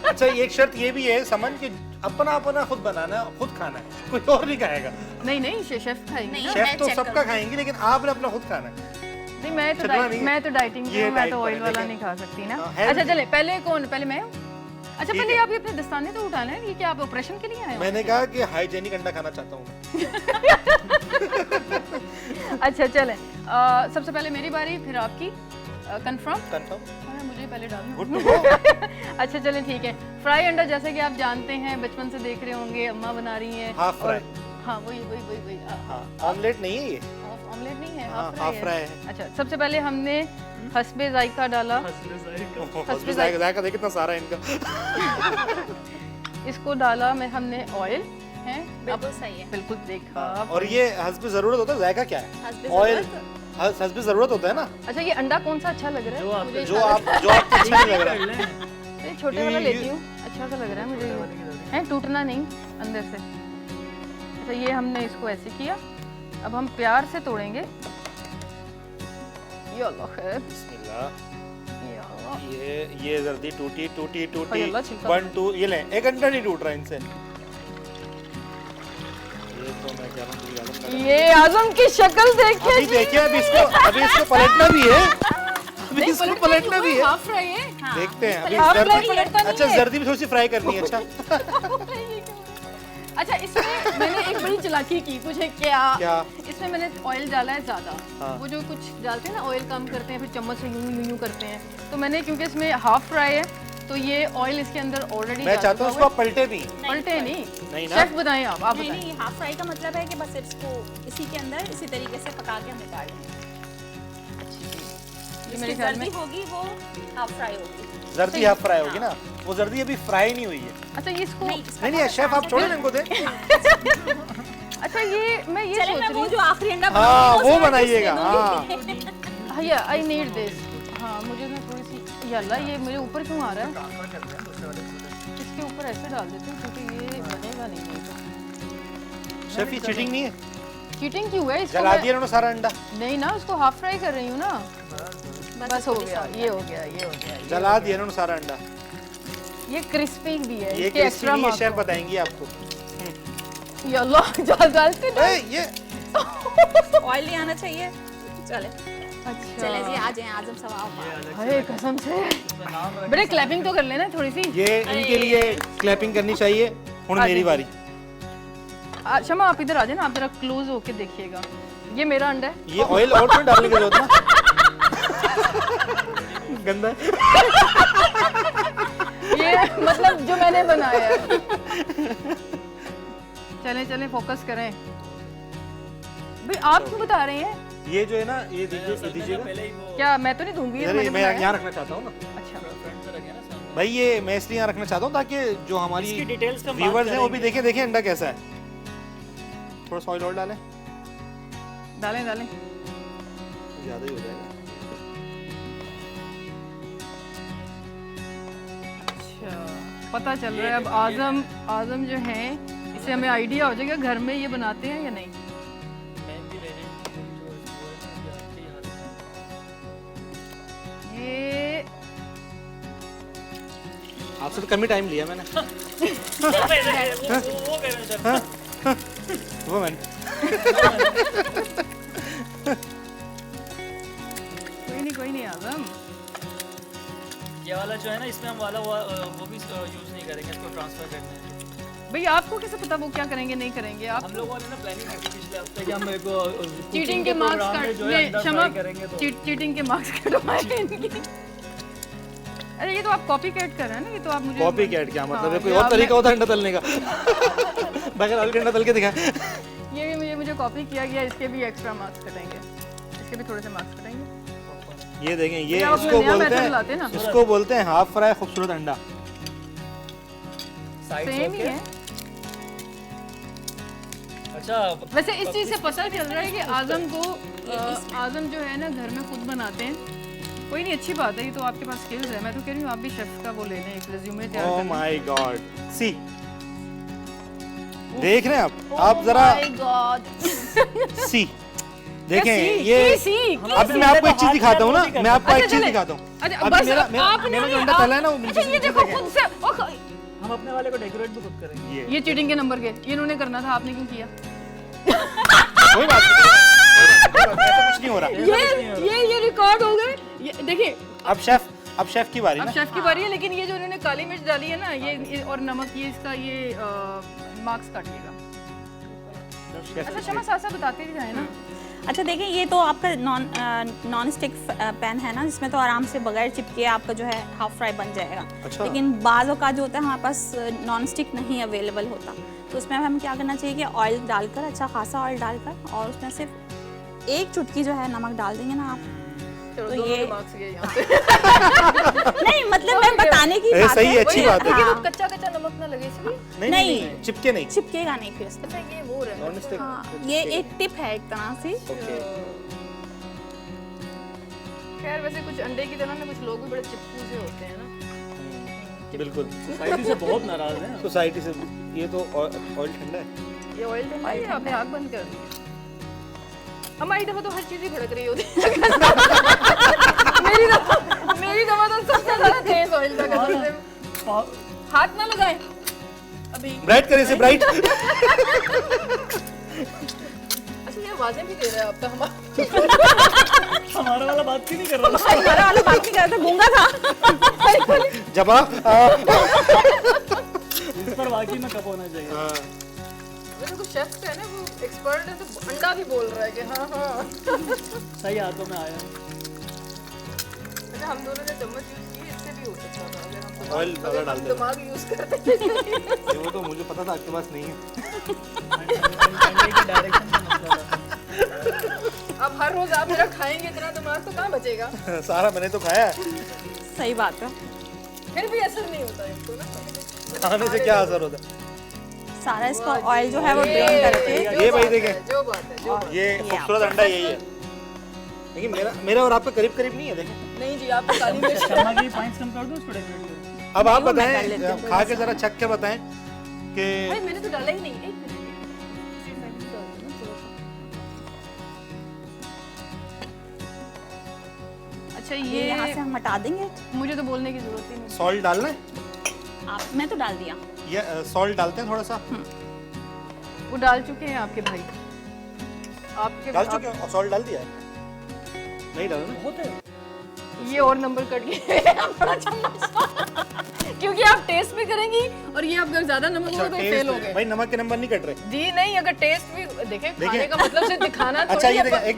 अच्छा एक शर्त ये भी है समन कि अपना खुद बनाना है, खुद खाना है, कोई और नहीं खाएगा। नहीं शेफ खाएंगे, शेफ तो सबका खाएंगे, लेकिन आपने अपना खुद खाना है। नहीं मैं तो डाइटिंग हूँ, मैं तो ऑयल वाला नहीं खा सकती ना। अच्छा चले, पहले मैं हूँ। अच्छा पहले आप ये अपने दस्ताने तो उठा लें, ये क्या आप ऑपरेशन के लिए आए हो? मैंने कहा कि हाइजेनिक अंडा खाना चाहता हूँ। अच्छा चलें, सबसे पहले मेरी बारी, फिर आपकी। कंफर्म मुझे पहले डालना। अच्छा चलें ठीक है। फ्राई अंडा जैसे कि आप जानते हैं, बचपन से देख रहे होंगे अम्मा बना रही हैं। Half fry. हाँ वही ऑमलेट नहीं है ये, ऑमलेट नहीं है, हाफ फ्राई है। अच्छा सबसे पहले हमने हस्बे जायका डाला। हस्बे जायका देख कितना सारा इनका। इसको डाला में हमने ऑयल है, बिल्कुल सही है, बिल्कुल देखा। और ये हस्बे जरूरत होता है, जायका क्या है? ऑयल हस्बे जरूरत होता है ना। अच्छा ये अंडा कौन सा अच्छा लग रहा है? जो आपको अच्छा नहीं लग रहा है। छोटे वाला लेती हूँ, अच्छा सा लग रहा है मुझे, है टूटना नहीं अंदर से। अच्छा ये हमने इसको ऐसे किया, अब हम प्यार से तोड़ेंगे। या अल्लाह खैर, बिस्मिल्लाह। या ये जर्दी टूटी 1 2 ये ले, एक अंडा नहीं टूट रहा इनसे। ये तो मैं कह रहा हूँ ये आज़म की शक्ल देखिए। अभी देखिए, अभी इसको पलटना भी है, अभी इसको पलटना भी है। हाफ फ्राई है, देखते हैं हाफ अभी फ्राई पलटता नहीं अच्छा है। जर्दी भी थोड़ी सी फ्राई करनी है। अच्छा अच्छा इसमें मैंने एक बड़ी चालाकी की, मुझे क्या इसमें मैंने ऑयल डाला है ज़्यादा। हाँ। वो जो कुछ डालते हैं ना, ऑयल कम करते हैं फिर चम्मच से यूं करते हैं, तो मैंने क्योंकि इसमें हाफ फ्राई है तो ये ऑयल इसके अंदर ऑलरेडी। मैं चाहता हूँ इसको आप पलटे भी। पलटे नहीं ना? शेफ बताएं आप बताएं। नहीं, हाफ फ्राई का मतलब है कि बस इसको इसी के अंदर इसी तरीके से पका के हम निकाल लेंगे। ये मेरे ख्याल में होगी वो हाफ फ्राई होगी। जर्दी हाफ फ्राई होगी ना, वो जर्दी अभी फ्राई नहीं हुई है। अच्छा ये इसको नहीं शेफ आप छोड़ो इनको दे। अच्छा ये मैं ये सोच रही हूँ जो आखिरी अंडा हाँ वो बनाइएगा। हाँ या आई नीड दिस। हाँ मुझे ना थोड़ी सी, या अल्लाह ये मुझे ऊपर क्यों आ रहा है? इसके ऊपर ऐसे डाल देती हूँ क्योंकि ये बनेगा नहीं है तो। शेफ ये चीटिंग नहीं है? चीटिंग क्यों है? इसको जला दिया उन्होंने सारा अंडा। नहीं ना, उसको हाफ फ्राई कर रही हूँ ना। बस हो गया, ये हो गया। जला दिया उन्होंने सारा अंडा। ये क्रिस्पी भी है, ये क्रिस्पी नहीं है, शेफ बताएंगी आपको। या अल्लाह डालते ना ये ऑयल नहीं आना चाहिए। चले अच्छा चले जी, आ जाएं आज़म सवाब। अरे कसम से बेटे क्लैपिंग तो कर लेना थोड़ी सी। ये इनके लिए क्लैपिंग करनी चाहिए। हुन मेरी बारी। शमा आप इधर आ जाए ना, आप जरा क्लोज होके देखिएगा। ये मेरा अंडा है। ये ऑयल और क्यों डालने की जरूरत ना? गंदा ये मतलब जो मैंने बनाया है। चलें चलें फोकस करें। भाई आप क्यों बता रहे हैं? ये जो है ना, ये दीजिएगा। क्या मैं तो नहीं दूंगी, ये तो मैंने मैं बनाया। यहाँ रखना चाहता हूँ ना अच्छा भाई, ये मैं इसलिए यहाँ रखना चाहता हूँ ताकि जो हमारी इसकी डिटेल्स का व्यूवर्स हैं वो भी देखें अंडा कैसा है। थोड़ा सा ऑयल और डालें, डालें डालें। ज़्यादा ही हो जाएगा। अच्छा पता चल रहा है अब आजम जो है, इससे हमें आइडिया हो जाएगा घर में ये बनाते हैं या नहीं। ये आपसे तो कम ही टाइम लिया मैंने। वो मैंने कोई नहीं आजम। ये वाला जो है ना, इसमें हम वाला वो भी यूज नहीं करेंगे, इसको ट्रांसफर करना है। भाई आपको कैसे पता वो क्या करेंगे नहीं करेंगे? आप हम लोगों ने ना प्लानिंग की थी पिछले हफ्ते कि हम मेरे को चीटिंग के मार्क्स करेंगे तो चीटिंग के मार्क्स कटवाए इनके। अरे ये तो आप कॉपी कैट कर रहे हैं ना, ये तो आप मुझे कॉपी कैट क्या मतलब है? हाँ, कोई ये और आप तरीका होता है अंडा तलने का? बगैर ऑयल के अंडा तल के दिखा। ये भी मुझे कॉपी किया गया, इसके भी एक्स्ट्रा मार्क्स कटेंगे, इसके भी थोड़े से मार्क्स कटेंगे। ये देखें, ये आप इसको नया बोलते method लाते हैं ना। इसको बोलते हैं हाफ फ्राई खूबसूरत अंडा। सेम ही है। अच्छा वैसे इस चीज से पता चल रहा है कि आजम जो है ना घर में खुद बनाते हैं। कोई नहीं, अच्छी बात है, ये तो आपके पास स्किल्स है। मैं तो कह रही हूँ आप भी शेफ का वो ले लें, एक रिज्यूमे तैयार ओह कर लें। माय गॉड, सी देख रहे हैं आप जरा सी देखें ये। अब मैं आपको एक चीज दिखाता हूँ ना, मैं आपको एक चीज दिखाता हूँ। अभी मेरा जो अंडा तला है ना वो नीचे से ये देखो खुद से हम अपने वाले को डेकोरेट भी खुद करेंगे। ये चीटिंग के नंबर के, ये इन्होंने करना था, आपने क्यों किया? कोई बात नहीं, ऐसा कुछ नहीं हो रहा। ये रिकॉर्ड हो गए। ये देखिए अब शेफ की बारी अब ना। शेफ की बारी है, लेकिन ये जो इन्होंने काली मिर्च डाली है ना, ये और नमक, ये इसका ये मार्क्स काटिएगा। अच्छा शमा साथ साथ बताते भी जाए ना। अच्छा देखिए, ये तो आपका नॉन स्टिक पैन है ना, जिसमें तो आराम से बगैर चिपके आपका जो है हाफ फ्राई बन जाएगा। अच्छा। लेकिन बाज़ का जो होता है हमारे पास नॉन स्टिक नहीं अवेलेबल होता, तो उसमें हमें क्या करना चाहिए कि ऑयल डालकर, अच्छा खासा ऑयल डालकर, और उसमें सिर्फ एक चुटकी जो है नमक डाल देंगे ना आप। चलो तो ये मार्क्स गए यहाँ पे। नहीं मतलब मैं बताने की बात सही है। है, अच्छी बात है। लेकिन हाँ। वो कच्चा नमक ना लगे इसलिए। नहीं चिपके नहीं। चिपकेगा नहीं फिर इससे। अच्छा ये वो रहा नॉन स्टिक। हाँ, ये एक टिप है एक तरह से। ओके। खैर वैसे कुछ अंडे की तरह ना कुछ लोग भी बड़े चिपकू से होते हैं ना। बिल्कुल, सोसाइटी से बहुत नाराज हैं। सोसाइटी से। ये तो ऑयल ठंडा है। ये ऑयल ठंडा है, आपने आग बंद कर दी। हमारी दफा तो हर चीज ही भड़क रही होती है। मेरी दफा तो सबसे ज्यादा तेज ऑयल था कसम से। हाथ ना लगाएं अभी। ब्राइट करें इसे, ब्राइट। अच्छा ये आवाजें भी दे रहा है आपका हमारा। हमारा वाला बात क्यों नहीं कर रहा? हमारा वाला बात नहीं कर रहा था, गूंगा था। जवाब इस पर वाकई में कब होना चाहिए। वैसे कुछ शेफ्स है ना वो एक्सपर्ट है, तो अंडा भी बोल रहा है कि हाँ हाँ। सही हाथों में आया। अच्छा हम दोनों ने चम्मच यूज की, इससे भी हो सकता था अगर हम ऑयल ज़्यादा डाल दे। दिमाग यूज करते। वो तो मुझे पता था आपके पास नहीं है। अंडे की डायरेक्शन का मसला था। अब हर रोज आप मेरा खाएंगे इतना दिमाग तो कहाँ बचेगा? सारा मैंने तो खाया है। सही बात है। फिर भी असर नहीं होता है इसको ना। खाने से क्या असर होता है? सारा इसका ऑयल जो है वो ड्रेन करके। ये भाई देखें, जो बात है जो बात ये खूबसूरत अंडा यही है। लेकिन मेरा और आपका करीब करीब नहीं है, देखें। है। नहीं जी आप काली मिर्च शर्मा की पॉइंट्स कम कर दो उसको डेकोरेट। अब आप मैं कर लेती बताएं, हूँ खा के जरा चख के बताएं कि भाई मैंने तो डाला ही नहीं। एक मिनट इसी साइड से डाल दो ना थोड़ा सा। अच्छा ये यहाँ से हम हटा देंगे। मुझे तो बोलने की जरूरत ही नहीं। सॉल्ट डालना है। मैं तो डाल दिया। ये सॉल्ट डालते हैं थोड़ा सा। वो डाल चुके हैं आपके भाई। आपके डाल चुके हैं, सॉल्ट डाल दिया है? नहीं डाला ना? बहुत है। ये और नंबर कट गए। बड़ा चम्मच। क्योंकि आप टेस्ट भी करेंगी और ये अगर ज्यादा नमक होगा तो फेल हो गए। भाई नमक के नंबर नहीं कट रहे। जी नहीं, अगर टेस्ट भी देखें, खाने का मतलब सिर्फ दिखाना थोड़ी अच्छा ये है, देखा, पर- एक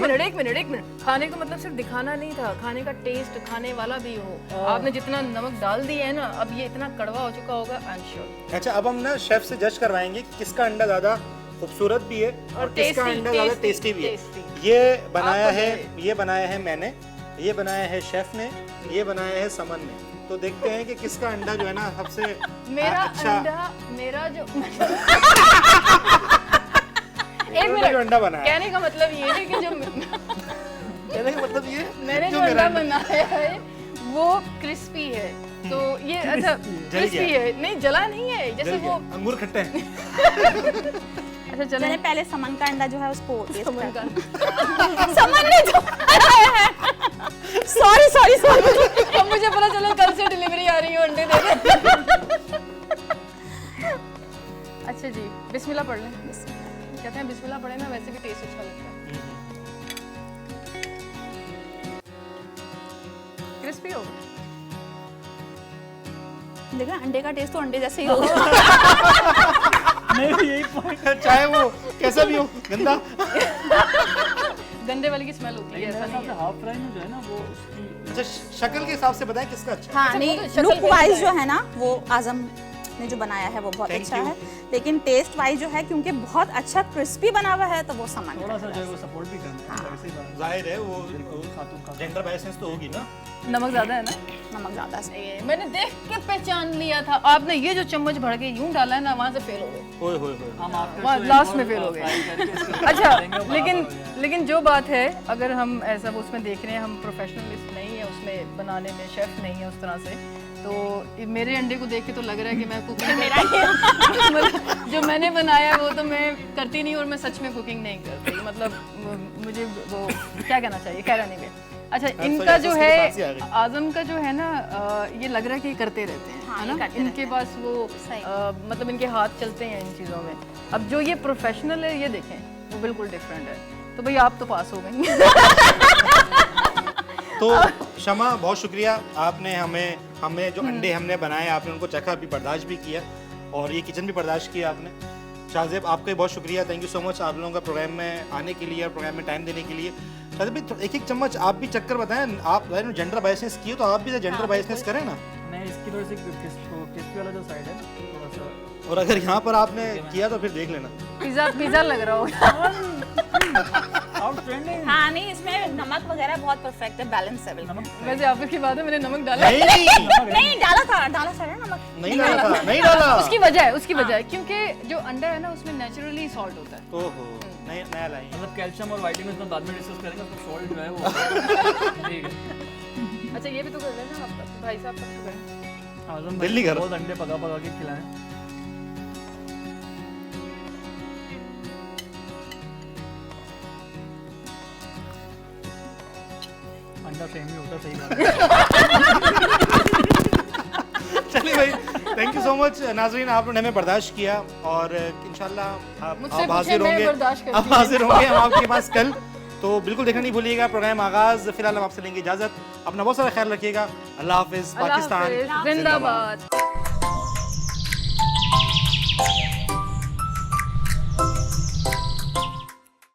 मिनट एक मिनट, खाने का मतलब सिर्फ दिखाना नहीं था, खाने का टेस्ट खाने वाला भी हो। आपने जितना नमक डाल दिया है ना, अब ये इतना कड़वा हो चुका होगा, आई एम श्योर। अच्छा अब हम ना शेफ से जज करवाएंगे कि किसका अंडा ज्यादा खूबसूरत भी है और किसका tasty, अंडा ज्यादा tasty, टेस्टी भी है। tasty। ये बनाया है मैंने, ये बनाया है शेफ ने, ये बनाया है समन ने। तो देखते हैं कि किसका अंडा जो है ना सबसे मेरा अच्छा अंडा, मेरा जो एक जो मिनट, अंडा बनाया है। कहने का मतलब ये है कि जो कहने का मतलब ये मैंने जो मेरा अंडा बनाया है वो क्रिस्पी है। तो ये अच्छा क्रिस्पी गया। है, नहीं जला नहीं है, जैसे जल वो गया। अंगूर खट्टे हैं। अच्छा चले मैंने पहले समन का अंडा जो है उसको टेस्ट समन कर का समन ने जो सॉरी अब मुझे पता चला कल से डिलीवरी आ रही है अंडे देने। अच्छा जी, बिस्मिल्लाह पढ़ लें। कहते हैं बिस्मिल्लाह पढ़े ना, वैसे भी टेस्ट अच्छा लगता है। क्रिस्पी हो देखा अंडे का टेस्ट तो अंडे जैसे ही होगा। नहीं यही पॉइंट चाहे वो कैसा भी हो गंदा। गंदे वाली की स्मेल होती है, ऐसा नहीं है। हाफ फ्राई में जो है ना वो उसकी अच्छा शक्ल के हिसाब से बताएं किसका अच्छा है? हाँ अच्छा, नहीं वो तो शक्ल लुक पे वाइज होता जो है। है ना वो आजम ने जो बनाया है वो बहुत Thank अच्छा you. है, लेकिन टेस्ट वाइज जो है क्योंकि बहुत अच्छा क्रिस्पी बना हुआ है तो वो समन थोड़ा सा जो है वो सपोर्ट भी करना है वैसे ही बात जाहिर है वो खातून का जेंडर बायसेंस तो होगी ना। नमक ज्यादा है ना, नमक ज्यादा से ये मैंने देख के पहचान लिया था। आपने ये जो चम्मच भर के यूं डाला है ना, वहां से फेल हो गए। होए होए होए। हम वहाँ लास्ट में फेल हो गए। अच्छा लेकिन जो बात है, अगर हम ऐसा वो उसमें देख रहे हैं, हम प्रोफेशनलिस्ट नहीं है उसमें बनाने में, शेफ नहीं है उस तरह से, तो मेरे अंडे को देख के तो लग रहा है कि मैं कुकिंग मेरा मतलब जो मैंने बनाया है वो तो मैं करती नहीं, और मैं सच में कुकिंग नहीं करती। मतलब मुझे वो क्या कहना चाहिए, कह रहा नहीं मैं। अच्छा इनका जो है आजम का जो है ना, ये लग रहा है कि ये करते रहते हैं, हाँ, है ये ना, करते इनके पास वो सही। मतलब इनके हाथ चलते हैं इन चीज़ों में। अब जो ये प्रोफेशनल है, ये देखें वो बिल्कुल डिफरेंट है। तो भाई आप तो पास हो गई। तो शमा बहुत शुक्रिया, आपने हमें जो अंडे हमने बनाए आपने उनको चखा भी, बर्दाश्त भी किया, और ये किचन भी बर्दाश्त किया आपने। शाहजेब आपका भी बहुत शुक्रिया, थैंक यू सो मच आप लोगों का प्रोग्राम में आने के लिए और प्रोग्राम में टाइम देने के लिए। शाहजेब भाई एक चम्मच आप भी चक्कर बताएं, आप जेंडर बायसनेस किए तो आप भी जेंडर बायसनेस करें ना। नहीं इसकी थोड़ी सी क्रिस्पी वाला जो साइड है ना थोड़ा सा, और अगर यहाँ पर आपने किया तो फिर देख लेना। पिज्जा लग रहा होगा। आउटस्टैंडिंग। हाँ नहीं इसमें नमक वगैरह बहुत परफेक्ट है, बैलेंस है बिल्कुल। वैसे आपकी की बात है, मैंने नमक डाला है। नहीं डाला था ना नमक। नहीं डाला। उसकी वजह है क्योंकि जो अंडा है ना उसमें नेचुरली सॉल्ट होता है। ओहो नया लाएंगे। मतलब कैल्शियम और विटामिन में बाद में डिस्कस करेंगे, उसको सॉल्ट जो है वो ठीक है। अच्छा ये भी तो कर लेना आप, भाई साहब तक तो करें। आजम दिल्ली भाई घर। बहुत अंडे पका के खिलाएं। अंडा सेम ही होता, सही बात है। चलिए भाई थैंक यू सो मच नाजरीन, आपने हमें बर्दाश्त किया और इंशाल्लाह मुझसे आप हाजिर पूछे, मैं होंगे, बर्दाश्त करती आप हाजिर होंगे हम आपके पास कल। तो बिल्कुल देखना नहीं भूलिएगा प्रोग्राम आगाज। फिलहाल हम आपसे लेंगे इजाजत, अपना बहुत सारा ख्याल रखिएगा। अल्लाह हाफिज, अल्लाह पाकिस्तान हाफिज़, जिंदाबाद।